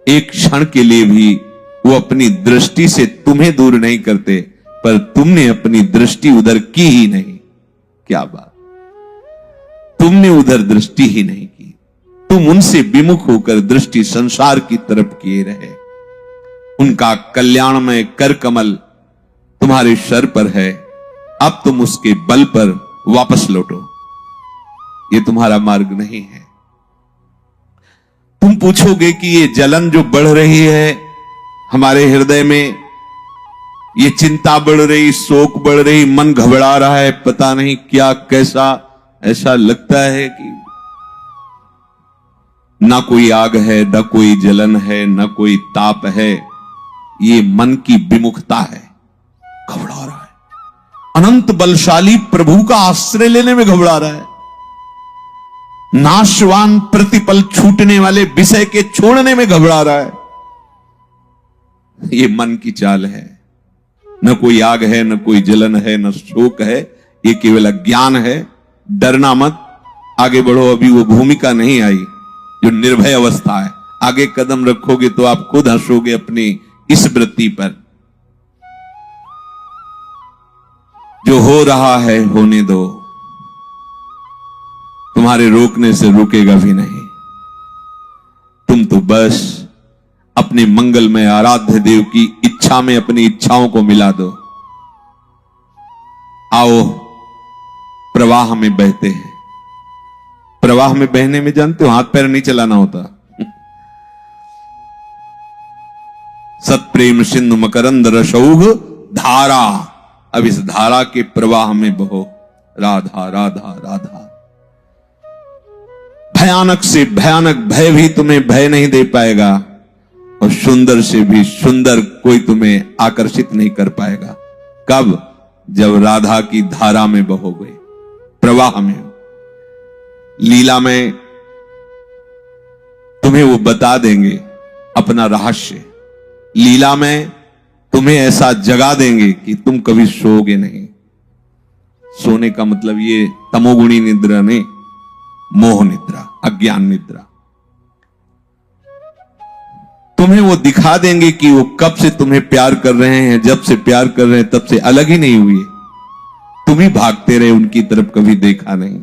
एक क्षण के लिए भी वो अपनी दृष्टि से तुम्हें दूर नहीं करते, पर तुमने अपनी दृष्टि उधर की ही नहीं। क्या बात, तुमने उधर दृष्टि ही नहीं की, तुम उनसे विमुख होकर दृष्टि संसार की तरफ किए रहे। उनका कल्याणमय कर कमल तुम्हारे सर पर है, अब तुम उसके बल पर वापस लौटो। ये तुम्हारा मार्ग नहीं है। तुम पूछोगे कि ये जलन जो बढ़ रही है हमारे हृदय में, ये चिंता बढ़ रही, शोक बढ़ रही, मन घबरा रहा है, पता नहीं क्या कैसा, ऐसा लगता है कि ना कोई आग है, ना कोई जलन है, ना कोई ताप है। ये मन की विमुखता है, घबरा रहा है। अनंत बलशाली प्रभु का आश्रय लेने में घबरा रहा है। नाशवान प्रतिपल छूटने वाले विषय के छोड़ने में घबरा रहा है। ये मन की चाल है। न कोई आग है, न कोई जलन है, न शोक है, ये केवल अज्ञान है। डरना मत, आगे बढ़ो, अभी वो भूमिका नहीं आई जो निर्भय अवस्था है। आगे कदम रखोगे तो आप खुद हंसोगे अपनी इस वृत्ति पर। जो हो रहा है होने दो, तुम्हारे रोकने से रुकेगा भी नहीं। तुम तो बस अपने मंगलमय आराध्य देव की इच्छा में अपनी इच्छाओं को मिला दो। आओ प्रवाह में बहते हैं। प्रवाह में बहने में जानते हो हाथ पैर नहीं चलाना होता। सत्प्रेम सिंधु मकरंद रसौघ धारा, अब इस धारा के प्रवाह में बहो। राधा राधा राधा। भयानक से भयानक भय भी तुम्हें भय नहीं दे पाएगा, और सुंदर से भी सुंदर कोई तुम्हें आकर्षित नहीं कर पाएगा। कब? जब राधा की धारा में बहोगे, प्रवाह में, लीला में। तुम्हें वो बता देंगे अपना रहस्य। लीला में तुम्हें ऐसा जगा देंगे कि तुम कभी सोओगे नहीं। सोने का मतलब ये तमोगुणी निद्रा नहीं, मोह निद्रा, अज्ञान निद्रा। तुम्हें वो दिखा देंगे कि वो कब से तुम्हें प्यार कर रहे हैं, जब से प्यार कर रहे हैं तब से अलग ही नहीं हुए। तुम ही भागते रहे, उनकी तरफ कभी देखा नहीं।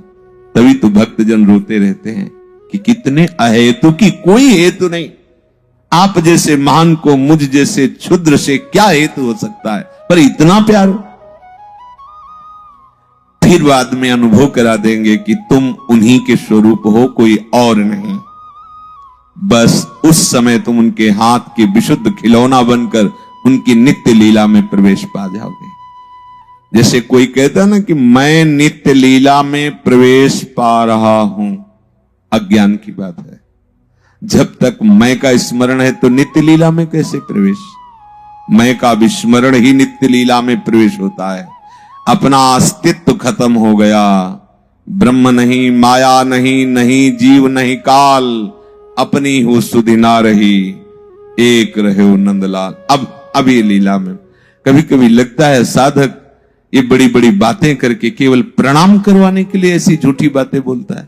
तभी तो भक्तजन रोते रहते हैं कि कितने अहेतु की कोई हेतु नहीं। आप जैसे महान को मुझ जैसे क्षुद्र से क्या हेतु हो सकता है, पर इतना प्यार। फिर बाद में अनुभव करा देंगे कि तुम उन्हीं के स्वरूप हो, कोई और नहीं। बस उस समय तुम उनके हाथ के विशुद्ध खिलौना बनकर उनकी नित्य लीला में प्रवेश पा जाओगे। जैसे कोई कहता ना कि मैं नित्य लीला में प्रवेश पा रहा हूं, अज्ञान की बात है। जब तक मैं का स्मरण है तो नित्य लीला में कैसे प्रवेश? मैं का विस्मरण ही नित्य लीला में प्रवेश होता है। अपना अस्तित्व खत्म हो गया, ब्रह्म नहीं, माया नहीं, नहीं जीव नहीं काल, अपनी हो सुधि ना रही, एक रहे हो नंदलाल। अब ये लीला में कभी कभी लगता है साधक ये बड़ी बड़ी बातें करके केवल प्रणाम करवाने के लिए ऐसी झूठी बातें बोलता है,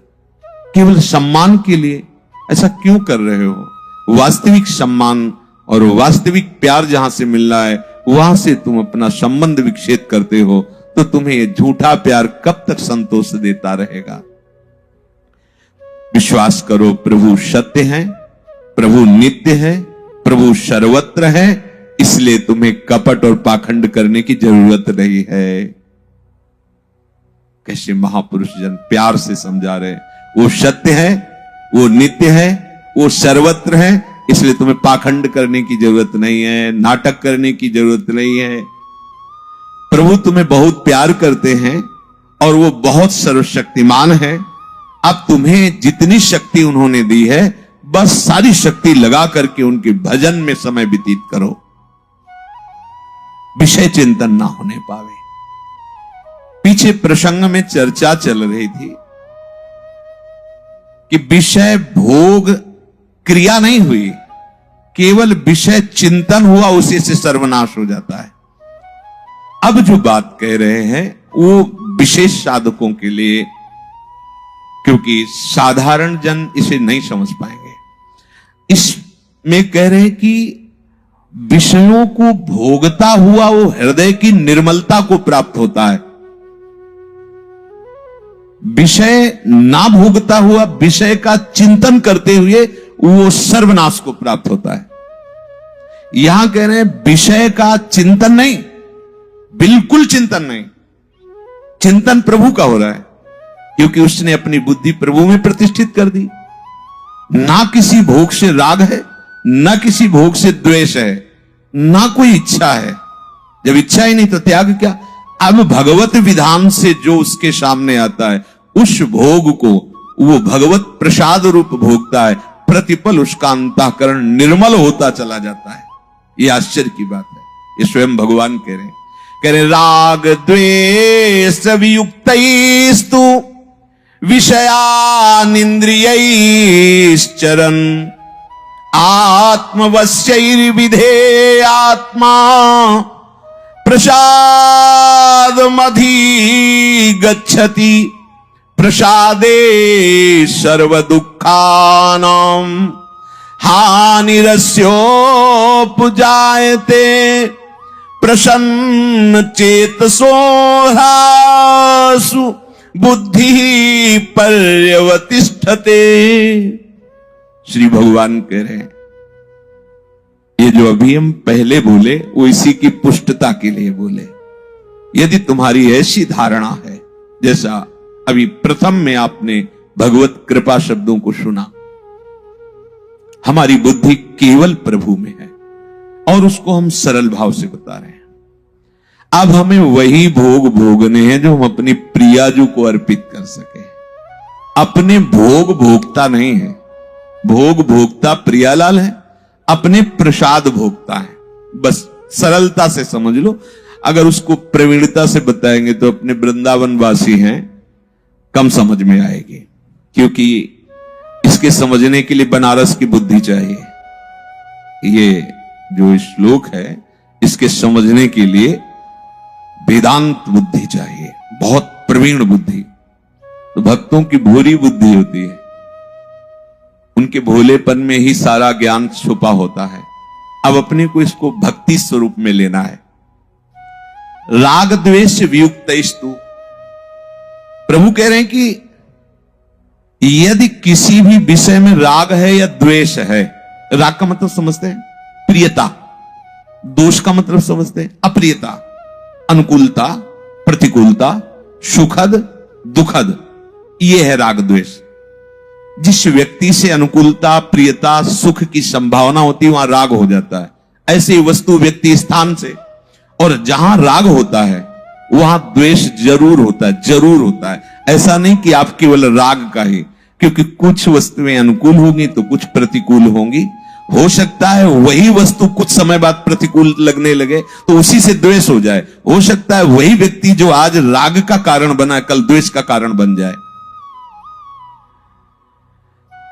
केवल सम्मान के लिए ऐसा क्यों कर रहे हो? वास्तविक सम्मान और वास्तविक प्यार जहां से मिल रहा है वहां से तुम अपना संबंध विक्षेप करते हो, तो तुम्हें ये झूठा प्यार कब तक संतोष देता रहेगा? विश्वास करो, प्रभु सत्य है, प्रभु नित्य है, प्रभु सर्वत्र है, इसलिए तुम्हें कपट और पाखंड करने की जरूरत नहीं है। कैसे महापुरुष जन प्यार से समझा रहे, वो सत्य है, वो नित्य है, वो सर्वत्र है, इसलिए तुम्हें पाखंड करने की जरूरत नहीं है, नाटक करने की जरूरत नहीं है। प्रभु तुम्हें बहुत प्यार करते हैं और वो बहुत सर्वशक्तिमान है। अब तुम्हें जितनी शक्ति उन्होंने दी है बस सारी शक्ति लगा करके उनके भजन में समय व्यतीत करो, विषय चिंतन ना होने पावे। पीछे प्रसंग में चर्चा चल रही थी कि विषय भोग क्रिया नहीं हुई, केवल विषय चिंतन हुआ, उसी से सर्वनाश हो जाता है। अब जो बात कह रहे हैं वो विशेष साधकों के लिए, क्योंकि साधारण जन इसे नहीं समझ पाएंगे। इसमें कह रहे हैं कि विषयों को भोगता हुआ वो हृदय की निर्मलता को प्राप्त होता है, विषय ना भोगता हुआ विषय का चिंतन करते हुए वो सर्वनाश को प्राप्त होता है। यहां कह रहे हैं विषय का चिंतन नहीं, बिल्कुल चिंतन नहीं, चिंतन प्रभु का हो रहा है, क्योंकि उसने अपनी बुद्धि प्रभु में प्रतिष्ठित कर दी। ना किसी भोग से राग है, ना किसी भोग से द्वेष है, ना कोई इच्छा है। जब इच्छा ही नहीं तो त्याग क्या? अब भगवत विधान से जो उसके सामने आता है उस भोग को वो भगवत प्रसाद रूप भोगता है, प्रतिपल उसका अंतःकरण निर्मल होता चला जाता है। ये आश्चर्य की बात है, ये स्वयं भगवान कह रहे राग द्वेष वियुक्तैस्तु विषयानिन्द्रियैश्चरन् आत्मवश्यैर्विधेयात्मा प्रसादमधिगच्छति प्रसादे सर्वदुःखानां हानिरस्योपजायते प्रसन्न चेतसो ह्रासु बुद्धि पर्यवतिष्ठते। श्री भगवान कह रहे हैं ये जो अभी हम पहले बोले वो इसी की पुष्टता के लिए बोले। यदि तुम्हारी ऐसी धारणा है, जैसा अभी प्रथम में आपने भगवत कृपा शब्दों को सुना, हमारी बुद्धि केवल प्रभु में है और उसको हम सरल भाव से बता रहे हैं। अब हमें वही भोग भोगने हैं जो हम अपनी प्रियाजू को अर्पित कर सके। अपने भोग भोगता नहीं है, भोग भोगता प्रियालाल है, अपने प्रसाद भोगता है। बस सरलता से समझ लो। अगर उसको प्रवीणता से बताएंगे तो अपने वृंदावन वासी हैं, कम समझ में आएगी, क्योंकि इसके समझने के लिए बनारस की बुद्धि चाहिए। ये जो श्लोक है इसके समझने के लिए वेदांत बुद्धि चाहिए, बहुत प्रवीण बुद्धि। तो भक्तों की भूरी बुद्धि होती है, उनके भोलेपन में ही सारा ज्ञान छुपा होता है। अब अपने को इसको भक्ति स्वरूप में लेना है। राग द्वेष वियुक्तैस्तु, प्रभु कह रहे हैं कि यदि किसी भी विषय में राग है या द्वेष है, राग का मतलब समझते हैं प्रियता, दोष का मतलब समझते हैं अप्रियता, अनुकूलता, प्रतिकूलता, सुखद, दुखद, यह है राग द्वेष। जिस व्यक्ति से अनुकूलता, प्रियता, सुख की संभावना होती है वहां राग हो जाता है। ऐसे वस्तु, व्यक्ति, स्थान से, और जहां राग होता है वहां द्वेष जरूर होता है, जरूर होता है। ऐसा नहीं कि आप केवल राग का ही, क्योंकि कुछ वस्तुएं अनुकूल होंगी तो कुछ प्रतिकूल होंगी। हो सकता है वही वस्तु कुछ समय बाद प्रतिकूल लगने लगे तो उसी से द्वेष हो जाए। हो सकता है वही व्यक्ति जो आज राग का कारण बना कल द्वेष का कारण बन जाए।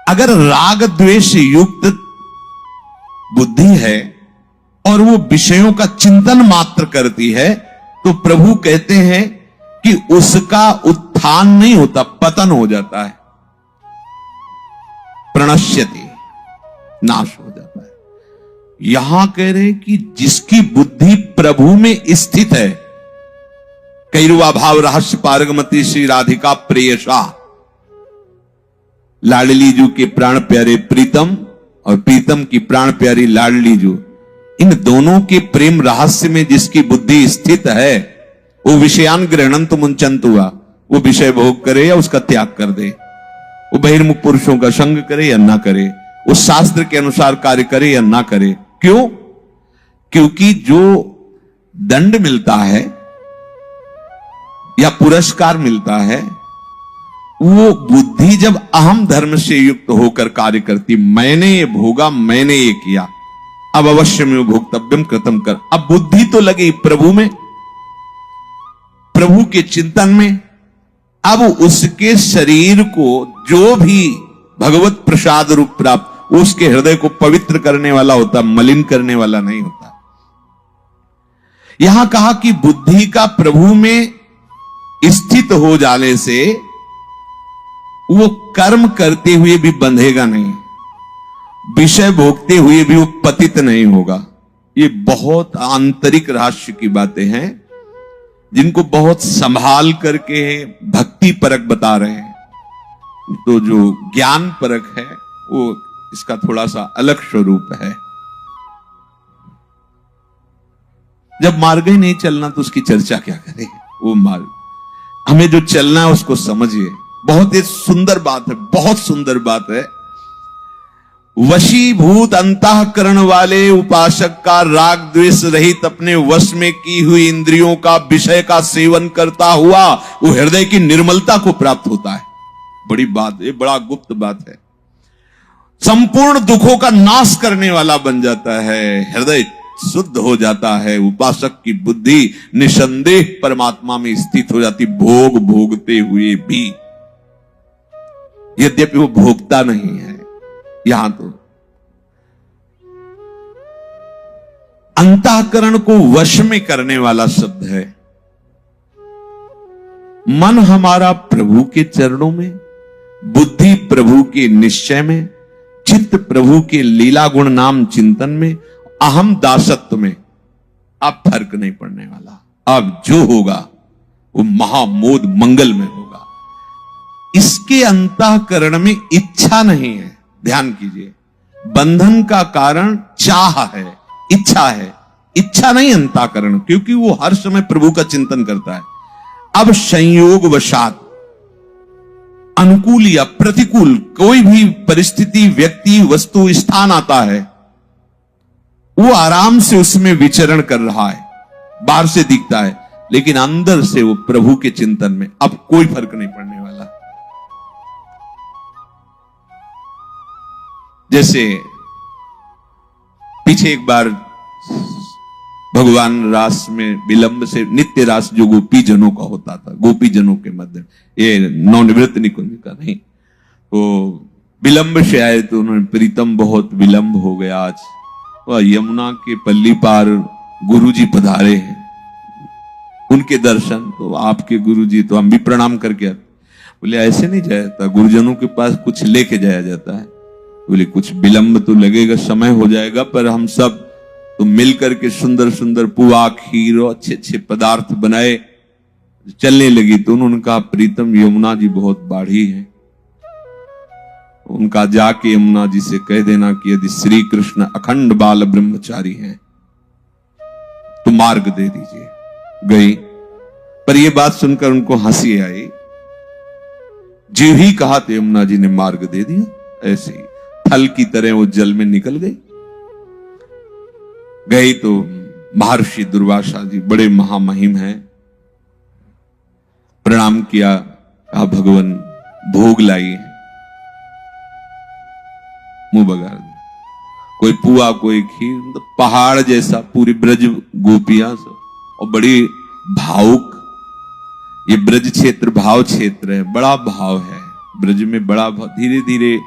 अगर राग द्वेष युक्त बुद्धि है और वो विषयों का चिंतन मात्र करती है, तो प्रभु कहते हैं कि उसका उत्थान नहीं होता, पतन हो जाता है, प्रणश्यति, नाश हो जाता है। यहां कह रहे कि जिसकी बुद्धि प्रभु में स्थित है, कैरुआ भाव रहस्य पारगमती श्री राधिका प्रेयसा, लाडली जू के प्राण प्यारे प्रीतम और प्रीतम की प्राण प्यारी लाडली जू, इन दोनों के प्रेम रहस्य में जिसकी बुद्धि स्थित है, वो विषयान ग्रहणंत मुंचंत हुआ, वो विषय भोग करे या उसका त्याग कर दे, वो बहिर्मुख पुरुषों का संग करे या ना करे, वो शास्त्र के अनुसार कार्य करे या ना करे। क्यों? क्योंकि जो दंड मिलता है या पुरस्कार मिलता है, वो बुद्धि जब अहम धर्म से युक्त होकर कार्य करती, मैंने ये भोगा, मैंने ये किया, अब अवश्य में भोक्तव्यम कृतम कर। अब बुद्धि तो लगी प्रभु में, प्रभु के चिंतन में। अब उसके शरीर को जो भी भगवत प्रसाद रूप प्राप्त, उसके हृदय को पवित्र करने वाला होता, मलिन करने वाला नहीं होता। यहां कहा कि बुद्धि का प्रभु में स्थित हो जाने से वो कर्म करते हुए भी बंधेगा नहीं, विषय भोगते हुए भी वो पतित नहीं होगा। ये बहुत आंतरिक रहस्य की बातें हैं, जिनको बहुत संभाल करके भक्ति परक बता रहे हैं। तो जो ज्ञान परक है वो इसका थोड़ा सा अलग स्वरूप है। जब मार्ग ही नहीं चलना तो उसकी चर्चा क्या करें। वो मार्ग हमें जो चलना है उसको समझिए। बहुत ही सुंदर बात है, बहुत सुंदर बात है। वशीभूत अंतःकरण वाले उपासक का राग द्वेष रहित अपने वश में की हुई इंद्रियों का विषय का सेवन करता हुआ वो हृदय की निर्मलता को प्राप्त होता है। बड़ी बात है, बड़ा गुप्त बात है। संपूर्ण दुखों का नाश करने वाला बन जाता है, हृदय शुद्ध हो जाता है। उपासक की बुद्धि निसंदेह परमात्मा में स्थित हो जाती, भोग भोगते हुए भी, यद्यपि वो भोगता नहीं है। यहां तो अंतःकरण को वश में करने वाला शब्द है। मन हमारा प्रभु के चरणों में, बुद्धि प्रभु के निश्चय में, चित्त प्रभु के लीला गुण नाम चिंतन में, अहम दासत्व में। अब फर्क नहीं पड़ने वाला। अब जो होगा वो महामोद मंगल में होगा। इसके अंतःकरण में इच्छा नहीं है। ध्यान कीजिए, बंधन का कारण चाह है, इच्छा है। इच्छा नहीं अंतःकरण, क्योंकि वो हर समय प्रभु का चिंतन करता है। अब संयोग वशात अनुकूल या प्रतिकूल कोई भी परिस्थिति, व्यक्ति, वस्तु, स्थान आता है, वो आराम से उसमें विचरण कर रहा है, बाहर से दिखता है, लेकिन अंदर से वो प्रभु के चिंतन में। अब कोई फर्क नहीं पड़ने वाला। जैसे पीछे एक बार भगवान रास में विलंब से, नित्य रास जो गोपी जनों का होता था, गोपी जनों के मध्य, ये नवनिवृत्त निकुंज का नहीं, तो विलंब से आए तो उन्होंने, प्रीतम बहुत विलंब हो गया आज, तो यमुना के पल्ली पार गुरुजी पधारे हैं, उनके दर्शन, तो आपके गुरुजी, तो हम भी प्रणाम करके आते। बोले ऐसे नहीं जाया जाता, गुरुजनों के पास कुछ लेके जाया जाता है। बोले कुछ विलंब तो लगेगा, समय हो जाएगा, पर हम सब तो मिल करके सुंदर सुंदर पुआ, खीर और अच्छे अच्छे पदार्थ बनाए, चलने लगी। तो उन्होंने कहा, प्रीतम यमुना जी बहुत बाढ़ी है, उनका जाके यमुना जी से कह देना कि यदि श्री कृष्ण अखंड बाल ब्रह्मचारी हैं तो मार्ग दे दीजिए। गई, पर यह बात सुनकर उनको हंसी आई। जो ही कहा तो यमुना जी ने मार्ग दे दिया। ऐसे ही फल की तरह वो जल में निकल गई। गई तो महर्षि दुर्वासा जी बड़े महामहिम हैं, प्रणाम किया, कहा भगवान भोग लाई है, मुंह बगाड़ दे। कोई पुआ, कोई खीर, तो पहाड़ जैसा पूरी ब्रज गोपियां सब, और बड़ी भावुक। ये ब्रज क्षेत्र भाव क्षेत्र है, बड़ा भाव है ब्रज में, बड़ा भाव। धीरे धीरे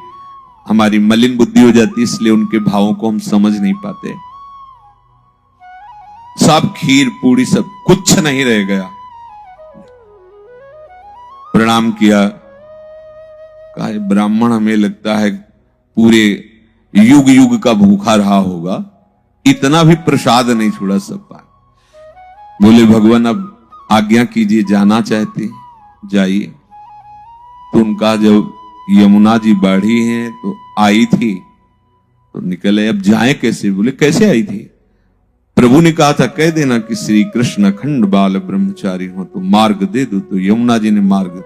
हमारी मलिन बुद्धि हो जाती है, इसलिए उनके भावों को हम समझ नहीं पाते। सब खीर पूरी सब कुछ नहीं रह गया। प्रणाम किया, कहा ब्राह्मण हमें लगता है पूरे युग युग का भूखा रहा होगा, इतना भी प्रसाद नहीं छोड़ा सब पाए। बोले भगवान अब आज्ञा कीजिए, जाना चाहते जाइए। तो उनका जब यमुना जी बाढ़ी हैं तो आई थी तो निकले, अब जाएं कैसे? बोले कैसे आई थी? प्रभु ने कहा था कह देना कि श्री कृष्ण अखंड बाल ब्रह्मचारी हो तो मार्ग दे दो। तो यमुना जी ने मार्ग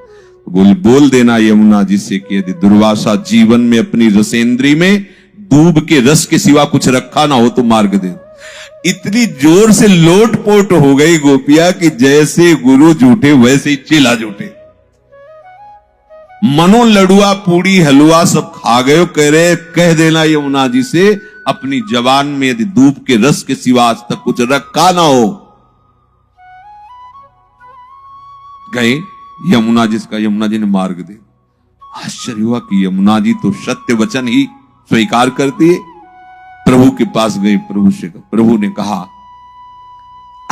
बोल देना यमुना जी से कि यदि दुर्वासा जीवन में अपनी रसेंद्री में दूब के रस के सिवा कुछ रखा ना हो तो मार्ग दे दो। इतनी जोर से लोटपोट हो गई गोपिया कि जैसे गुरु झूठे वैसे ही चेला झूठे। मनो लडुआ पूड़ी हलवा सब खा गए। कह रहे कह देना यमुना जी से अपनी जवान में यदि दूब के रस के सिवा आज तक कुछ रखा ना हो। गए यमुना जी ने मार्ग दे। आश्चर्य हुआ कि यमुना जी तो सत्य वचन ही स्वीकार करती है। प्रभु के पास गए, प्रभु ने कहा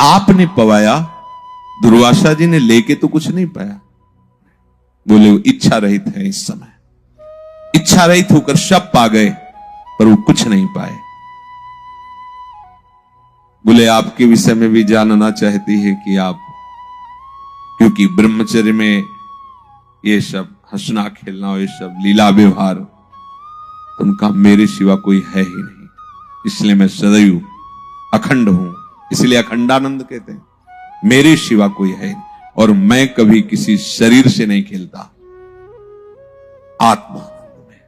आपने पवाया, दुर्वासा जी ने लेके तो कुछ नहीं पाया। बोले वो इच्छा रहित है, इस समय इच्छा रहित होकर सब पा गए पर वो कुछ नहीं पाए। बोले आपके विषय में भी जानना चाहती है कि आप, क्योंकि ब्रह्मचर्य में ये सब हंसना खेलना, ये सब लीला व्यवहार, तो उनका मेरे सिवा कोई है ही नहीं, इसलिए मैं सदैव अखंड हूं, इसलिए अखंडानंद कहते हैं। मेरे सिवा कोई है नहीं और मैं कभी किसी शरीर से नहीं खेलता, आत्मानंद में,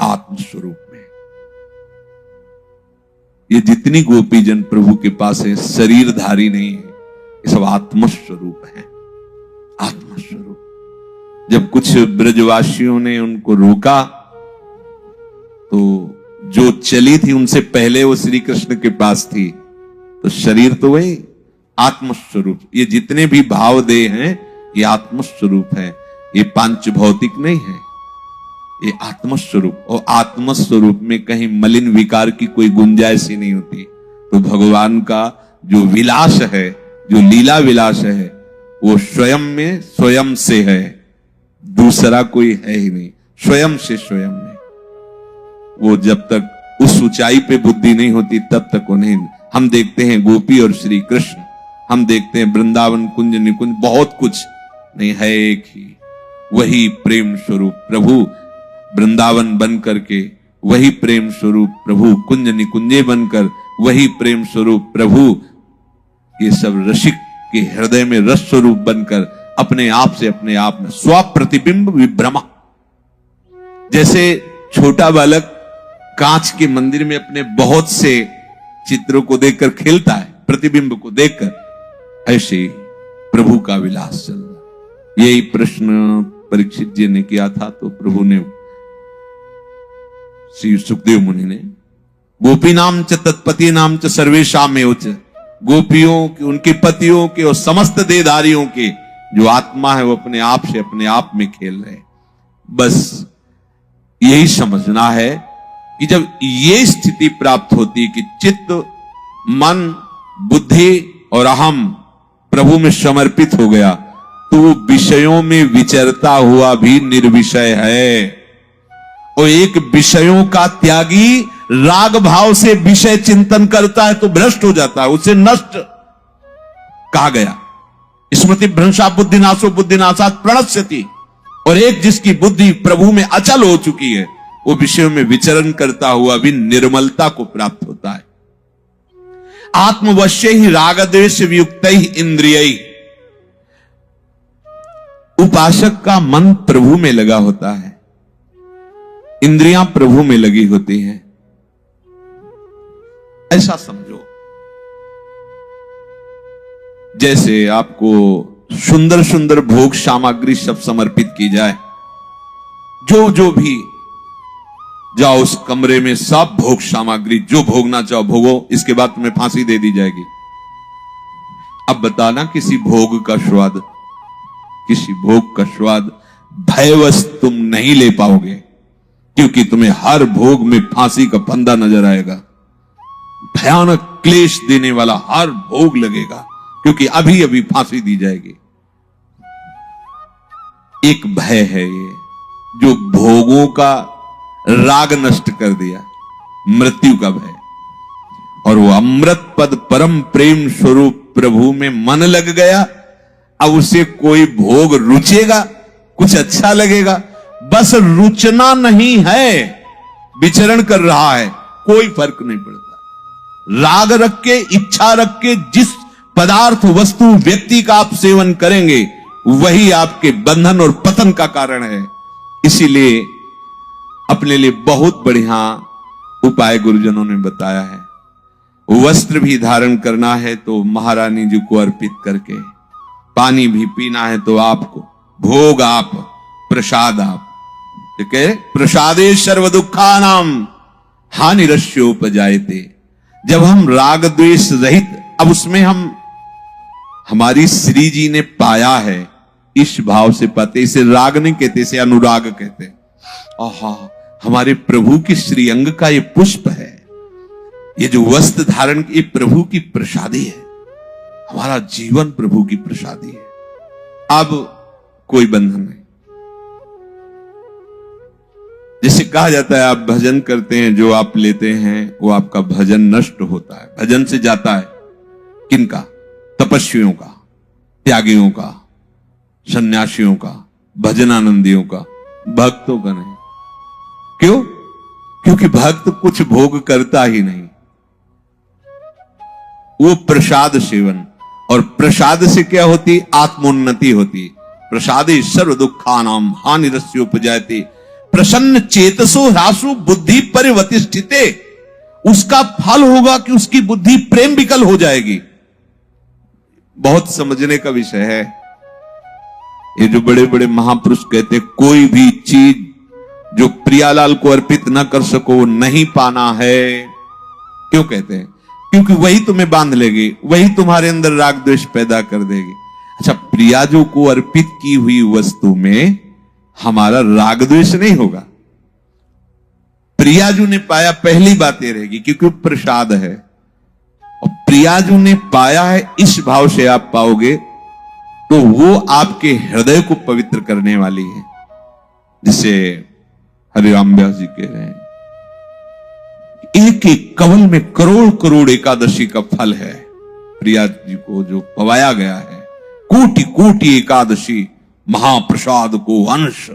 आत्मस्वरूप में। ये जितनी गोपीजन प्रभु के पास है शरीरधारी नहीं है, ये सब आत्मस्वरूप है, आत्मस्वरूप। जब कुछ ब्रजवासियों ने उनको रोका तो जो चली थी उनसे पहले वो श्री कृष्ण के पास थी, तो शरीर तो वही आत्मस्वरूप। ये जितने भी भाव देह हैं ये आत्मस्वरूप है, ये पांच भौतिक नहीं है, ये आत्मस्वरूप। और आत्मस्वरूप में कहीं मलिन विकार की कोई गुंजाइश ही नहीं होती। तो भगवान का जो विलास है, जो लीला विलास है, वो स्वयं में स्वयं से है, दूसरा कोई है ही नहीं, स्वयं से स्वयं में। वो जब तक उस ऊंचाई पे बुद्धि नहीं होती तब तक उन्हें हम देखते हैं गोपी और श्री कृष्ण, हम देखते हैं वृंदावन कुंज निकुंज, बहुत कुछ नहीं है, एक ही वही प्रेम स्वरूप प्रभु वृंदावन बन करके, वही प्रेम स्वरूप प्रभु कुंज निकुंजे बनकर, वही प्रेम स्वरूप प्रभु ये सब रसिक के हृदय में रस स्वरूप बनकर अपने आप से अपने आप में स्वप्रतिबिंब विभ्रमा। जैसे छोटा बालक कांच के मंदिर में अपने बहुत से चित्रों को देखकर खेलता है, प्रतिबिंब को देखकर, ऐसे प्रभु का विलास चल रहा। यही प्रश्न परीक्षित जी ने किया था, तो प्रभु ने, श्री सुखदेव मुनि ने, गोपी नाम च तत्पति नाम च सर्वेशाम एव च, गोपियों के, उनके पतियों के और समस्त देहधारियों के जो आत्मा है वो अपने आप से अपने आप में खेल रहे। बस यही समझना है कि जब ये स्थिति प्राप्त होती है कि चित्त, मन, बुद्धि और अहम प्रभु में समर्पित हो गया, तो वो विषयों में विचरता हुआ भी निर्विषय है। और एक विषयों का त्यागी राग भाव से विषय चिंतन करता है तो भ्रष्ट हो जाता है, उसे नष्ट कहा गया। स्मृति भ्रंशा बुद्धिनाशो बुद्धिनाशात् प्रणश्यति। और एक जिसकी बुद्धि प्रभु में अचल हो चुकी है, वो विषयों में विचरण करता हुआ भी निर्मलता को प्राप्त होता है। आत्मवश्य ही राग द्वेष वियुक्त ही इंद्रिय। उपासक का मन प्रभु में लगा होता है, इंद्रियां प्रभु में लगी होती हैं, ऐसा समझो। जैसे आपको सुंदर सुंदर भोग सामग्री सब समर्पित की जाए, जो जो भी जाओ उस कमरे में सब भोग सामग्री, जो भोगना चाहो भोगो, इसके बाद तुम्हें फांसी दे दी जाएगी। अब बताना किसी भोग का स्वाद, किसी भोग का स्वाद भयवश तुम नहीं ले पाओगे। क्योंकि तुम्हें हर भोग में फांसी का फंदा नजर आएगा, भयानक क्लेश देने वाला हर भोग लगेगा, क्योंकि अभी अभी फांसी दी जाएगी। एक भय है ये जो भोगों का राग नष्ट कर दिया, मृत्यु का भय। और वो अमृत पद परम प्रेम स्वरूप प्रभु में मन लग गया, अब उसे कोई भोग रुचेगा, कुछ अच्छा लगेगा, बस रुचना नहीं है, विचरण कर रहा है, कोई फर्क नहीं पड़ता। राग रख के, इच्छा रख के जिस पदार्थ, वस्तु, व्यक्ति का आप सेवन करेंगे वही आपके बंधन और पतन का कारण है। इसीलिए अपने लिए बहुत बढ़िया उपाय गुरुजनों ने बताया है। वस्त्र भी धारण करना है तो महारानी जी को अर्पित करके, पानी भी पीना है तो आपको, भोग आप, प्रसाद आप, ठीक है। प्रसादे सर्व दुखानाम हानिरस्योपजायते। जब हम राग द्वेष रहित, अब उसमें हम हमारी श्री जी ने पाया है, इस भाव से पाते, इसे राग नहीं कहते, इसे अनुराग कहते। आहा, हमारे प्रभु की श्रीअंग का ये पुष्प है, ये जो वस्त्र धारण, ये प्रभु की प्रसादी है, हमारा जीवन प्रभु की प्रसादी है। अब कोई बंधन नहीं। जैसे कहा जाता है आप भजन करते हैं, जो आप लेते हैं वो आपका भजन नष्ट होता है। भजन से जाता है किनका? तपस्वियों का, त्यागियों का, सन्यासियों का, भजनानंदियों का, भक्तों का नहीं। क्यों? क्योंकि भक्त कुछ भोग करता ही नहीं, वो प्रसाद सेवन, और प्रसाद से क्या होती? आत्मोन्नति होती। प्रसादे सर्व दुखानाम हानिरस्योपजायते प्रसन्न चेतसो ह्रासु बुद्धि परिवतिष्ठिते। उसका फल होगा कि उसकी बुद्धि प्रेम विकल हो जाएगी। बहुत समझने का विषय है। ये जो बड़े बड़े महापुरुष कहते, कोई भी चीज जो प्रियालाल को अर्पित न कर सको वो नहीं पाना है। क्यों कहते हैं? क्योंकि वही तुम्हें बांध लेगी, वही तुम्हारे अंदर राग द्वेष पैदा कर देगी। अच्छा, प्रियाजू को अर्पित की हुई वस्तु में हमारा राग द्वेष नहीं होगा। प्रियाजू ने पाया, पहली बात ये रहेगी क्योंकि प्रसाद है, और प्रियाजू ने पाया है, इस भाव से आप पाओगे तो वो आपके हृदय को पवित्र करने वाली है। जिसे हरिराम व्यास जी कह रहे हैं, एक एक कवल में करोड़ करोड़ एकादशी का फल है। प्रिया जी को जो पवाया गया है, कोटि कोटि एकादशी महाप्रसाद को अंश,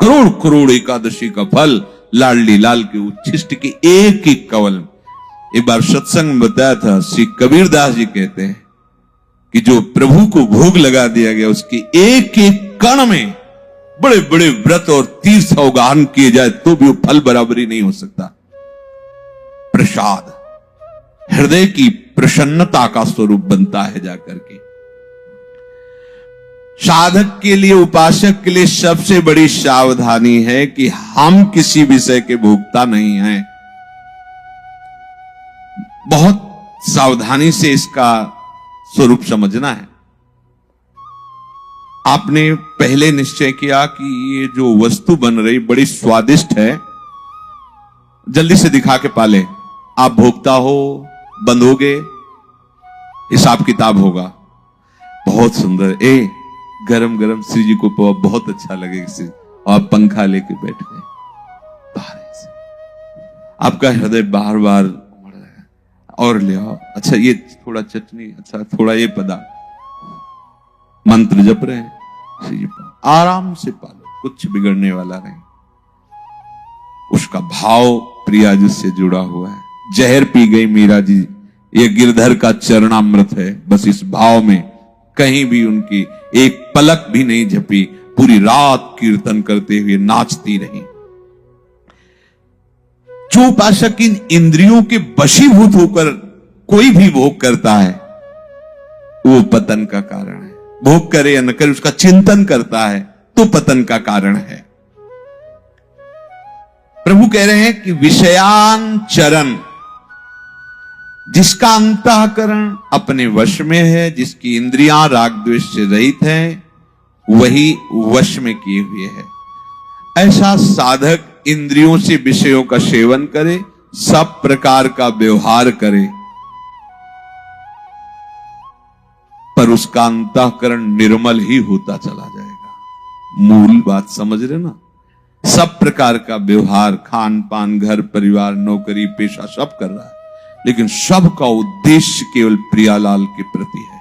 करोड़ करोड़ एकादशी का फल लाडली लाल के उच्छिष्ट के एक एक कवल। एक बार सत्संग में बताया था, श्री कबीरदास जी कहते हैं कि जो प्रभु को भोग लगा दिया गया, उसके एक एक कण में बड़े बड़े व्रत और तीर्थ अवगाहन किए जाए तो भी वो फल बराबरी नहीं हो सकता। प्रसाद हृदय की प्रसन्नता का स्वरूप बनता है जाकर के। साधक के लिए, उपासक के लिए सबसे बड़ी सावधानी है कि हम किसी विषय के भोक्ता नहीं हैं। बहुत सावधानी से इसका स्वरूप समझना है। आपने पहले निश्चय किया कि ये जो वस्तु बन रही बड़ी स्वादिष्ट है, जल्दी से दिखा के पाले। आप भोक्ता हो, बंधोगे, हिसाब किताब होगा। बहुत सुंदर, गरम गरम श्री जी को बहुत अच्छा लगेगा, और पंखा लेके बैठ गए बाहर से, आपका हृदय बार बार और ले आओ, अच्छा ये थोड़ा चटनी, अच्छा थोड़ा ये पदार्थ, मंत्र जप रहे हैं, श्री जी आराम से पालो, कुछ बिगड़ने वाला नहीं। उसका भाव प्रिया जी से जुड़ा हुआ है। जहर पी गई मीरा जी, ये गिरधर का चरणामृत है। बस इस भाव में कहीं भी उनकी एक पलक भी नहीं झपी, पूरी रात कीर्तन करते हुए नाचती रही। जो उपासक इन इंद्रियों के वशीभूत होकर कोई भी भोग करता है, वो पतन का कारण है। भोग करे या न करे, उसका चिंतन करता है तो पतन का कारण है। प्रभु कह रहे हैं कि विषयांचरण, जिसका अंतःकरण अपने वश में है, जिसकी इंद्रियां राग द्वेष से रहित हैं, वही वश में किए हुए है। ऐसा साधक इंद्रियों से विषयों का सेवन करे, सब प्रकार का व्यवहार करे, पर उसका अंतःकरण निर्मल ही होता चला जाएगा। मूल बात समझ रहे ना? सब प्रकार का व्यवहार, खान पान, घर परिवार, नौकरी पेशा सब कर रहा है, लेकिन सबका उद्देश्य केवल प्रियालाल के प्रति है।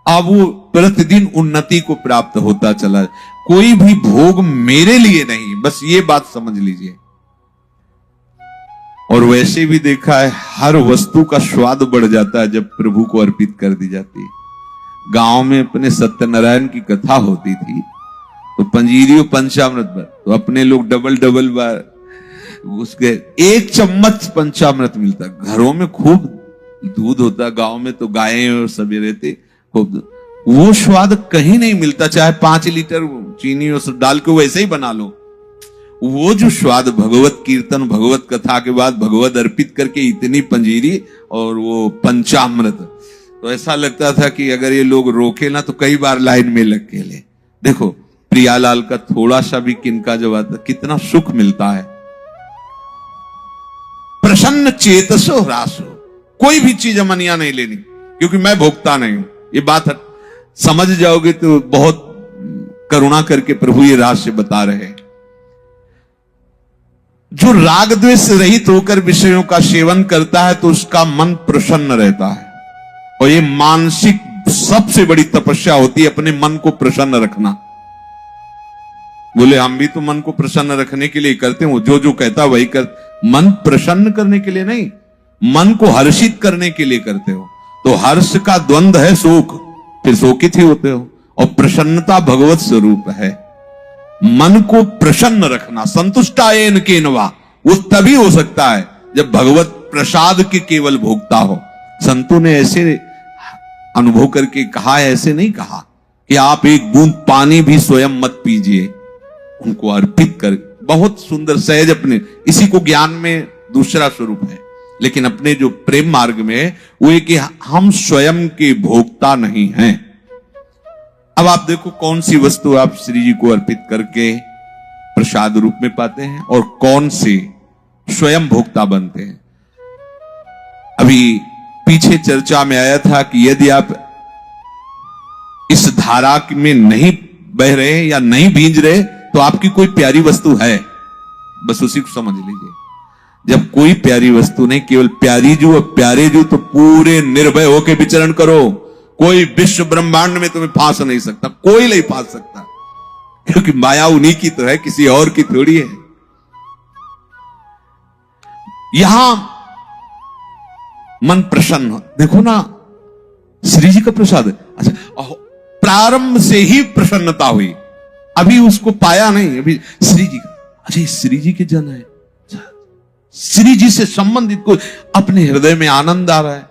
अब वो प्रतिदिन उन्नति को प्राप्त होता चला, कोई भी भोग मेरे लिए नहीं, बस ये बात समझ लीजिए। और वैसे भी देखा है, हर वस्तु का स्वाद बढ़ जाता है जब प्रभु को अर्पित कर दी जाती है। गांव में अपने सत्यनारायण की कथा होती थी तो पंजीरी और पंचामृत पर तो अपने लोग डबल डबल बार उसके 1 चम्मच पंचामृत मिलता। घरों में खूब दूध होता, गांव में तो गायें और सभी रहते, खूब वो स्वाद कहीं नहीं मिलता। चाहे 5 लीटर चीनी और डाल के वैसे ही बना लो, वो जो स्वाद भगवत कीर्तन, भगवत कथा के बाद भगवत अर्पित करके इतनी पंजीरी और वो पंचामृत, तो ऐसा लगता था कि अगर ये लोग रोके ना तो कई बार लाइन में लग के ले। देखो प्रियालाल का थोड़ा सा भी किनका जब आता कितना सुख मिलता है। प्रसन्न चेतसो ह्रासो, कोई भी चीज अमनिया नहीं लेनी, क्योंकि मैं भोगता नहीं हूं। ये बात समझ जाओगे तो बहुत करुणा करके प्रभु ये रहस्य बता रहे हैं। जो राग द्वेष रहित होकर विषयों का सेवन करता है तो उसका मन प्रसन्न रहता है। और ये मानसिक सबसे बड़ी तपस्या होती है, अपने मन को प्रसन्न रखना। बोले हम भी तो मन को प्रसन्न रखने के लिए करते हो, जो जो कहता वही कर। मन प्रसन्न करने के लिए नहीं, मन को हर्षित करने के लिए करते हो। तो हर्ष का द्वंद्व है शोक, फिर शोकित ही होते हो। और प्रसन्नता भगवत स्वरूप है। मन को प्रसन्न रखना, संतुष्टायेन केनवा, वो तभी हो सकता है जब भगवत प्रसाद के केवल भोगता हो। संतों ने ऐसे अनुभव करके कहा है, ऐसे नहीं कहा कि आप एक बूंद पानी भी स्वयं मत पीजिए, उनको अर्पित कर। बहुत सुंदर सहज अपने, इसी को ज्ञान में दूसरा स्वरूप है, लेकिन अपने जो प्रेम मार्ग में है वो है कि हम स्वयं के भोक्ता नहीं हैं। अब आप देखो कौन सी वस्तु आप श्री जी को अर्पित करके प्रसाद रूप में पाते हैं और कौन सी स्वयं भोक्ता बनते हैं। अभी पीछे चर्चा में आया था कि यदि आप इस धारा में नहीं बह रहे या नहीं भींज रहे तो आपकी कोई प्यारी वस्तु है, बस उसी को समझ लीजिए। जब कोई प्यारी वस्तु नहीं, केवल प्यारी जू और प्यारे जू, तो पूरे निर्भय होकर विचरण करो। कोई विश्व ब्रह्मांड में तुम्हें फांस नहीं सकता, कोई नहीं फांस सकता, क्योंकि माया उन्हीं की तो है, किसी और की थोड़ी है। यहां मन प्रसन्न, देखो ना श्री जी का प्रसाद। अच्छा, प्रारंभ से ही प्रसन्नता हुई, अभी उसको पाया नहीं, अभी श्री जी का। अच्छा, श्री जी के जन है, श्री जी से संबंधित कोई अपने हृदय में आनंद आ रहा है,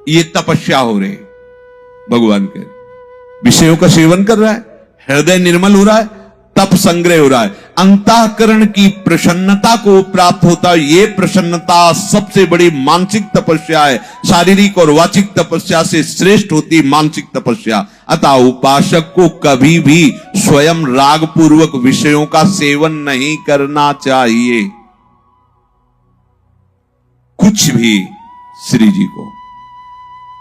ये तपस्या हो रही भगवान के। विषयों का सेवन कर रहा है, हृदय निर्मल हो रहा है, तप संग्रह हो रहा है, अंतःकरण की प्रसन्नता को प्राप्त होता है। ये प्रसन्नता सबसे बड़ी मानसिक तपस्या है, शारीरिक और वाचिक तपस्या से श्रेष्ठ होती मानसिक तपस्या। अतः उपासक को कभी भी स्वयं राग पूर्वक विषयों का सेवन नहीं करना चाहिए, कुछ भी श्री जी को,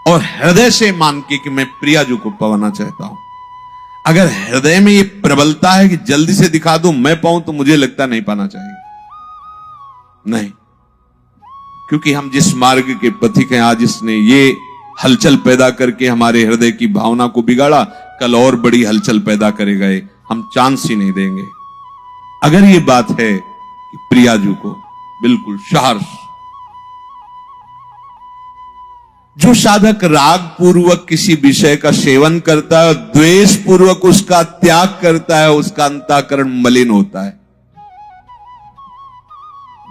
और हृदय से मान के कि मैं प्रिया जी को पाना चाहता हूं। अगर हृदय में ये प्रबलता है कि जल्दी से दिखा दूं मैं पाऊं, तो मुझे लगता नहीं पाना चाहिए, नहीं, क्योंकि हम जिस मार्ग के पथिक हैं, आज इसने ये हलचल पैदा करके हमारे हृदय की भावना को बिगाड़ा, कल और बड़ी हलचल पैदा करेगा, हम चांस ही नहीं देंगे। अगर ये बात है कि प्रियाजू को बिल्कुल सहर्ष, जो साधक राग पूर्वक किसी विषय का सेवन करता है और द्वेष पूर्वक उसका त्याग करता है, उसका अंतःकरण मलिन होता है।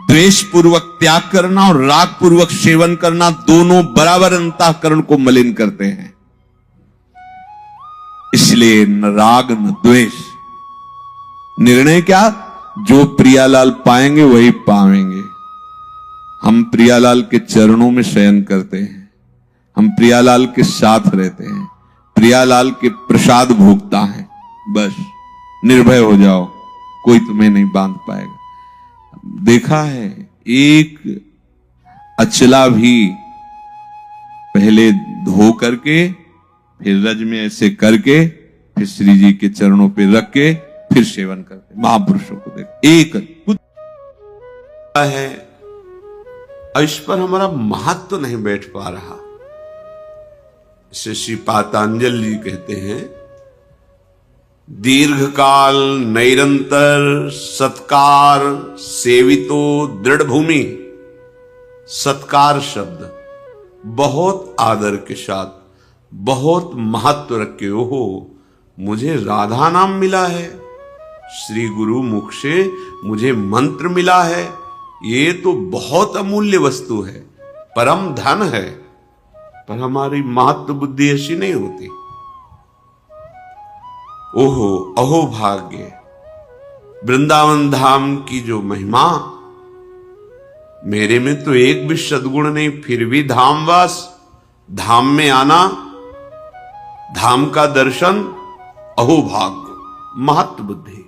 द्वेष पूर्वक त्याग करना और राग पूर्वक सेवन करना दोनों बराबर अंतःकरण को मलिन करते हैं। इसलिए न राग न द्वेष, निर्णय क्या, जो प्रियालाल पाएंगे वही पाएंगे। हम प्रियालाल के चरणों में शयन करते हैं, हम प्रियालाल के साथ रहते हैं, प्रियालाल के प्रसाद भोगता है, बस निर्भय हो जाओ, कोई तुम्हें नहीं बांध पाएगा। देखा है, एक अचला भी पहले धो करके, फिर रज में ऐसे करके, फिर श्री जी के चरणों पे रख के फिर सेवन करते। महापुरुषों को देख, एक कुछ है, इस पर हमारा महत्व तो नहीं बैठ पा रहा। इसे श्री पातंजलि जी कहते हैं, दीर्घकाल निरंतर सत्कार सेवितो दृढ़ भूमि। सत्कार शब्द बहुत आदर के साथ, बहुत महत्व रखे। ओहो, मुझे राधा नाम मिला है, श्री गुरु मुख से मुझे मंत्र मिला है, ये तो बहुत अमूल्य वस्तु है, परम धन है। पर हमारी महत्व बुद्धि ऐसी नहीं होती। ओहो अहो भाग्य, वृंदावन धाम की जो महिमा, मेरे में तो एक भी सद्गुण नहीं, फिर भी धामवास, धाम में आना, धाम का दर्शन, अहो भाग्य, महत्व बुद्धि।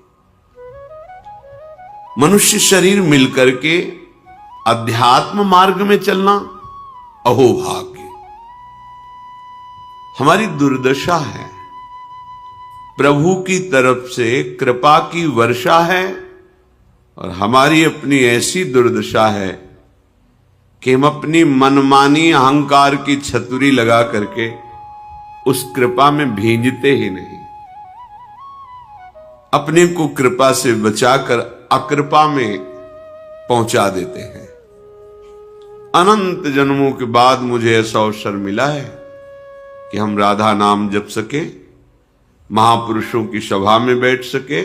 मनुष्य शरीर मिलकर के अध्यात्म मार्ग में चलना, अहो भाग्य। हमारी दुर्दशा है, प्रभु की तरफ से कृपा की वर्षा है, और हमारी अपनी ऐसी दुर्दशा है कि हम अपनी मनमानी अहंकार की छतुरी लगा करके उस कृपा में भींजते ही नहीं। अपने को कृपा से बचाकर अकृपा में पहुंचा देते हैं। अनंत जन्मों के बाद मुझे ऐसा अवसर मिला है कि हम राधा नाम जप सके, महापुरुषों की सभा में बैठ सके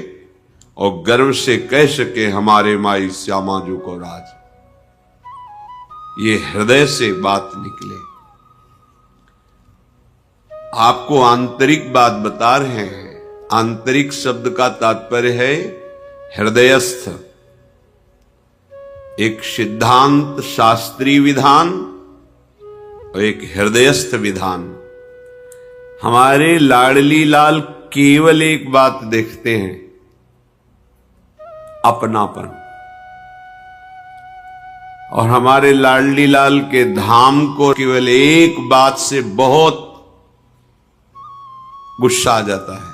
और गर्व से कह सके, हमारे माई श्यामा जो को राज। ये हृदय से बात निकले। आपको आंतरिक बात बता रहे हैं। आंतरिक शब्द का तात्पर्य है हृदयस्थ। एक सिद्धांत शास्त्रीय विधान और एक हृदयस्थ विधान। हमारे लाडली लाल केवल एक बात देखते हैं, अपनापन। और हमारे लाडली लाल के धाम को केवल एक बात से बहुत गुस्सा आ जाता है,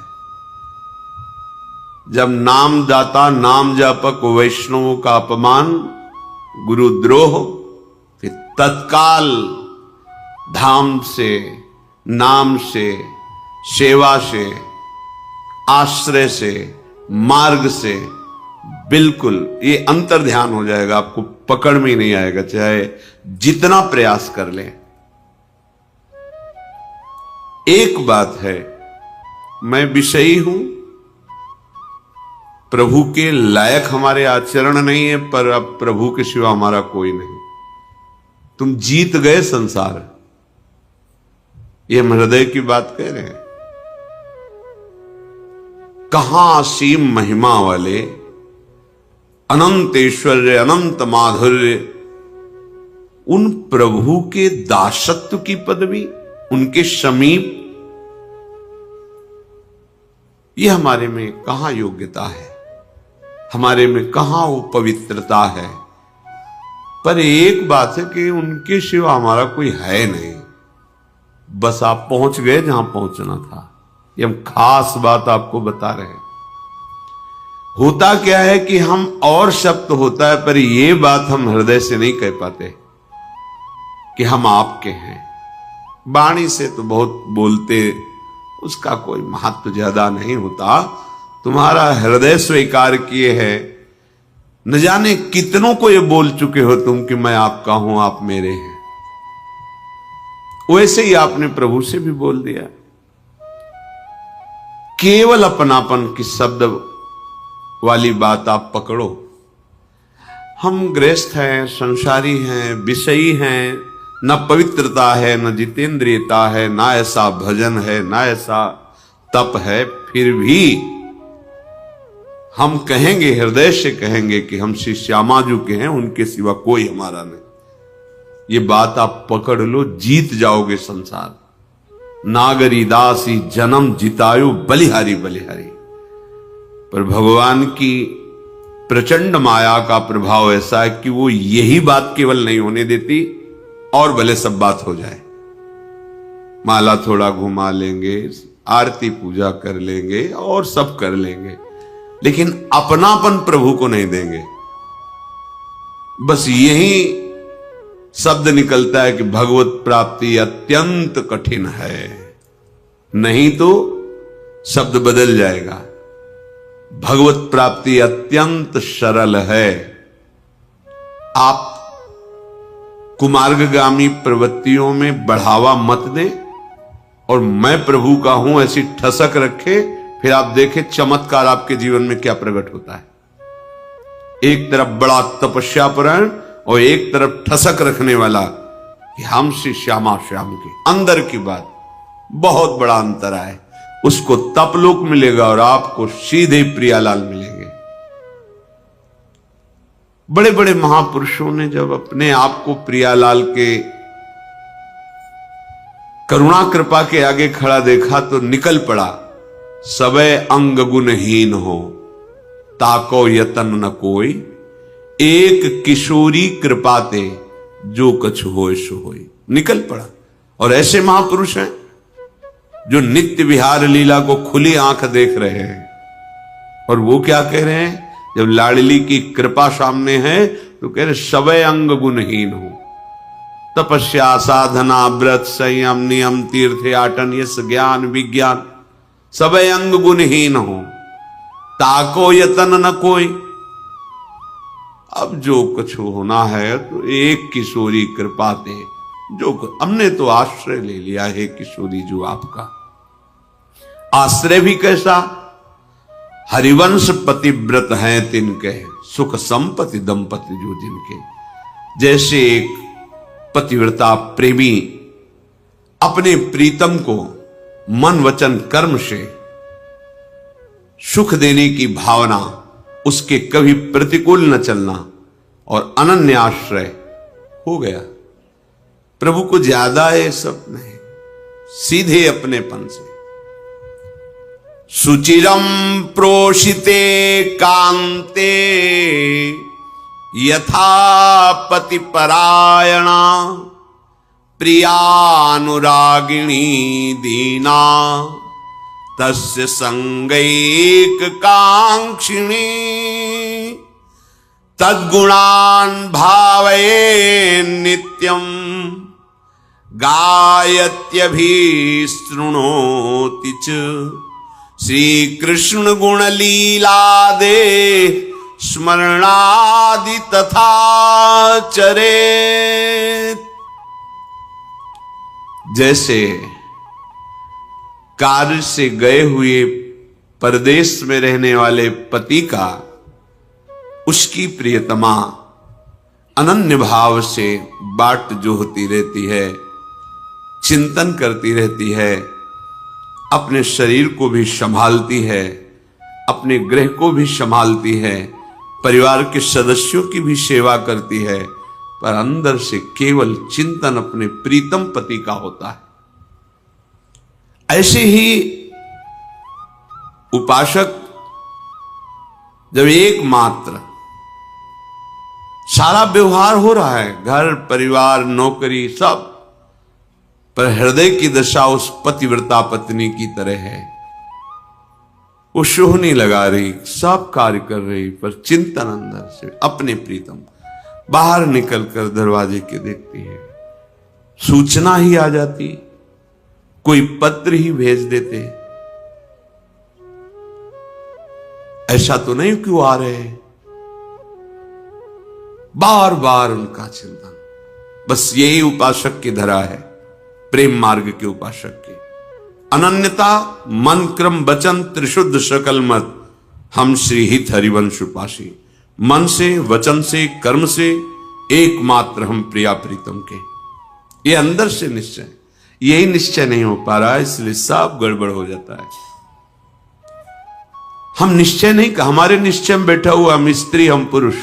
जब नाम दाता नाम जापक वैष्णवों का अपमान, गुरुद्रोह, फिर तत्काल धाम से, नाम से, सेवा से, आश्रय से, मार्ग से बिल्कुल ये अंतर ध्यान हो जाएगा। आपको पकड़ में ही नहीं आएगा, चाहे जितना प्रयास कर ले। एक बात है, मैं विषयी हूं, प्रभु के लायक हमारे आचरण नहीं है, पर अब प्रभु के सिवा हमारा कोई नहीं। तुम जीत गए संसार, ये हम हृदय की बात कह रहे हैं। कहां असीम महिमा वाले, अनंत ऐश्वर्य, अनंत माधुर्य, उन प्रभु के दासत्व की पदवी, उनके समीप, ये हमारे में कहां योग्यता है, हमारे में कहां वो पवित्रता है। पर एक बात है कि उनके सिवा हमारा कोई है नहीं। बस आप पहुंच गए जहां पहुंचना था। ये हम खास बात आपको बता रहे हैं। होता क्या है कि हम, और शब्द होता है, पर यह बात हम हृदय से नहीं कह पाते कि हम आपके हैं। वाणी से तो बहुत बोलते, उसका कोई महत्व ज्यादा नहीं होता। तुम्हारा हृदय स्वीकार किए है, न जाने कितनों को ये बोल चुके हो तुम कि मैं आपका हूं, आप मेरे हैं। वैसे ही आपने प्रभु से भी बोल दिया। केवल अपनापन की शब्द वाली बात आप पकड़ो। हम गृहस्थ हैं, संसारी हैं, विषयी हैं, न पवित्रता है, न जितेंद्रियता है, ना ऐसा भजन है, ना ऐसा तप है, फिर भी हम कहेंगे, हृदय से कहेंगे कि हम श्री श्यामा जी के हैं, उनके सिवा कोई हमारा नहीं। ये बात आप पकड़ लो, जीत जाओगे संसार। नागरी दासी जन्म जितायु बलिहारी बलिहारी। पर भगवान की प्रचंड माया का प्रभाव ऐसा है कि वो यही बात केवल नहीं होने देती और भले सब बात हो जाए। माला थोड़ा घुमा लेंगे, आरती पूजा कर लेंगे और सब कर लेंगे, लेकिन अपनापन प्रभु को नहीं देंगे। बस यही शब्द निकलता है कि भगवत प्राप्ति अत्यंत कठिन है, नहीं तो शब्द बदल जाएगा। भगवत प्राप्ति अत्यंत सरल है। आप कुमार्गगामी प्रवृत्तियों में बढ़ावा मत दें और मैं प्रभु का हूं ऐसी ठसक रखे, फिर आप देखें चमत्कार आपके जीवन में क्या प्रकट होता है। एक तरफ बड़ा तपस्यापरायण और एक तरफ ठसक रखने वाला कि हम श्री श्यामा श्याम के अंदर की बात, बहुत बड़ा अंतर है। उसको तपलोक मिलेगा और आपको सीधे प्रियालाल मिलेंगे। बड़े बड़े महापुरुषों ने जब अपने आप को प्रियालाल के करुणा कृपा के आगे खड़ा देखा तो निकल पड़ा, सबे अंग गुणहीन हो ताको यतन न कोई, एक किशोरी कृपाते जो कछ होय सो होय। निकल पड़ा। और ऐसे महापुरुष हैं जो नित्य विहार लीला को खुली आंख देख रहे हैं। और वो क्या कह रहे हैं, जब लाडली की कृपा सामने है तो कह रहे सबे अंग गुणहीन हो। तपस्या, साधना, व्रत, संयम, नियम, तीर्थ आटन, यश, ज्ञान, विज्ञान, सबे अंग गुणहीन हो ताको यतन न कोई। अब जो कुछ होना है तो एक किशोरी कृपा दे, जो हमने तो आश्रय ले लिया है किशोरी जो आपका। आश्रय भी कैसा, हरिवंश पतिव्रत हैं तिनके, सुख संपत्ति दंपति जो जिनके। जैसे एक पतिव्रता प्रेमी अपने प्रीतम को मन वचन कर्म से सुख देने की भावना, उसके कभी प्रतिकूल न चलना और अनन्य आश्रय हो गया। प्रभु को ज्यादा है सब नहीं, सीधे अपनेपन से। सुचिरम प्रोषिते कांते यथा पति परायणा, प्रियानुरागिणी दीना तस्य संगैक कांक्षिणी, तद्गुणान् भावये नित्यम गायत्यभिशृणोति च, श्री कृष्ण गुण लीला दे स्मरणादि तथा चरेत। जैसे कार्य से गए हुए परदेश में रहने वाले पति का उसकी प्रियतमा अनन्य भाव से बाट जोहती रहती है, चिंतन करती रहती है, अपने शरीर को भी संभालती है, अपने गृह को भी संभालती है, परिवार के सदस्यों की भी सेवा करती है, पर अंदर से केवल चिंतन अपने प्रीतम पति का होता है। ऐसे ही उपासक जब एकमात्र सारा व्यवहार हो रहा है, घर परिवार नौकरी सब, पर हृदय की दशा उस पतिव्रता पत्नी की तरह है। वो शोहनी लगा रही, सब कार्य कर रही, पर चिंतन अंदर से अपने प्रीतम। बाहर निकलकर दरवाजे के देखती है, सूचना ही आ जाती, कोई पत्र ही भेज देते, ऐसा तो नहीं क्यों आ रहे हैं। बार बार उनका चिंतन। बस यही उपासक की धरा है, प्रेम मार्ग के उपासक की अनन्यता। मन क्रम वचन त्रिशुद्ध सकल मत, हम श्री हित हरिवंश उपासी। मन से, वचन से, कर्म से एकमात्र हम प्रिया प्रीतम के। ये अंदर से निश्चय, यही निश्चय नहीं हो पा रहा है, इसलिए सब गड़बड़ हो जाता है। हम निश्चय नहीं, हमारे निश्चय में बैठा हुआ हम स्त्री हम पुरुष,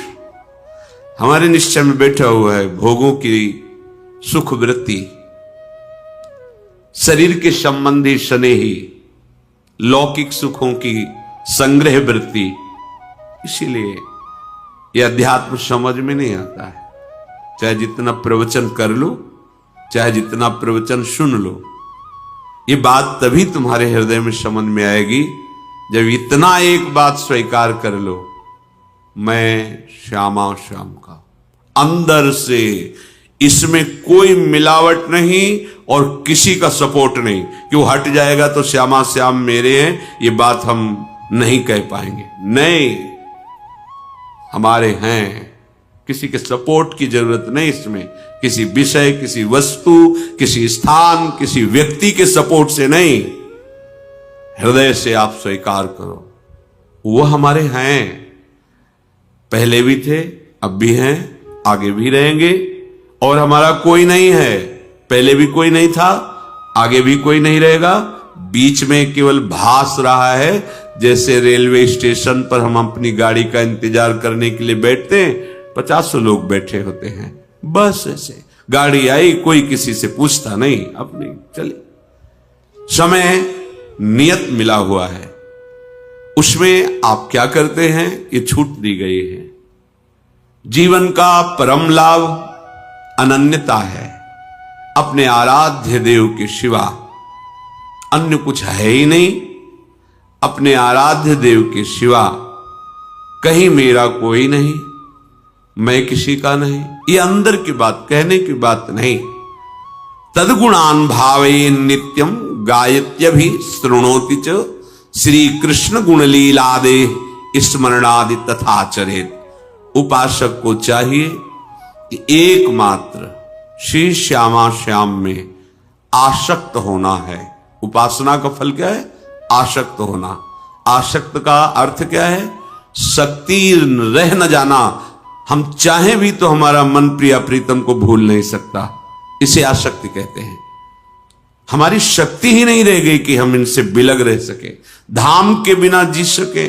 हमारे निश्चय में बैठा हुआ है भोगों की सुख वृत्ति, शरीर के संबंधी स्नेही, लौकिक सुखों की संग्रह वृत्ति। इसीलिए ये अध्यात्म समझ में नहीं आता है। चाहे जितना प्रवचन कर लो, चाहे जितना प्रवचन सुन लो, ये बात तभी तुम्हारे हृदय में समझ में आएगी जब इतना एक बात स्वीकार कर लो, मैं श्यामा श्याम का, अंदर से इसमें कोई मिलावट नहीं और किसी का सपोर्ट नहीं कि वो हट जाएगा तो श्यामा श्याम मेरे हैं, ये बात हम नहीं कह पाएंगे। नहीं, हमारे हैं, किसी के सपोर्ट की जरूरत नहीं इसमें, किसी विषय, किसी वस्तु, किसी स्थान, किसी व्यक्ति के सपोर्ट से नहीं, हृदय से आप स्वीकार करो वो हमारे हैं, पहले भी थे, अब भी हैं, आगे भी रहेंगे। और हमारा कोई नहीं है, पहले भी कोई नहीं था, आगे भी कोई नहीं रहेगा, बीच में केवल भास रहा है। जैसे रेलवे स्टेशन पर हम अपनी गाड़ी का इंतजार करने के लिए बैठते हैं, 50 लोग बैठे होते हैं, बस ऐसे गाड़ी आई, कोई किसी से पूछता नहीं, अपनी चली। समय नियत मिला हुआ है, उसमें आप क्या करते हैं ये छूट दी गई है। जीवन का परम लाभ अनन्यता है, अपने आराध्य देव के सिवा अन्य कुछ है ही नहीं। अपने आराध्य देव के सिवा कहीं मेरा कोई नहीं, मैं किसी का नहीं, ये अंदर की बात, कहने की बात नहीं। तद्गुणान भावे नित्यम गायत्यभि शृणोति च श्री कृष्ण गुणलीलादे स्मरणादि तथाचरेत। उपासक को चाहिए कि एकमात्र श्री श्यामा श्याम में आसक्त होना है। उपासना का फल क्या है? आसक्त होना। आसक्त का अर्थ क्या है? शक्ति रह न जाना। हम चाहें भी तो हमारा मन प्रिया प्रीतम को भूल नहीं सकता, इसे आसक्ति कहते हैं। हमारी शक्ति ही नहीं रह गई कि हम इनसे बिलग रह सके, धाम के बिना जी सके।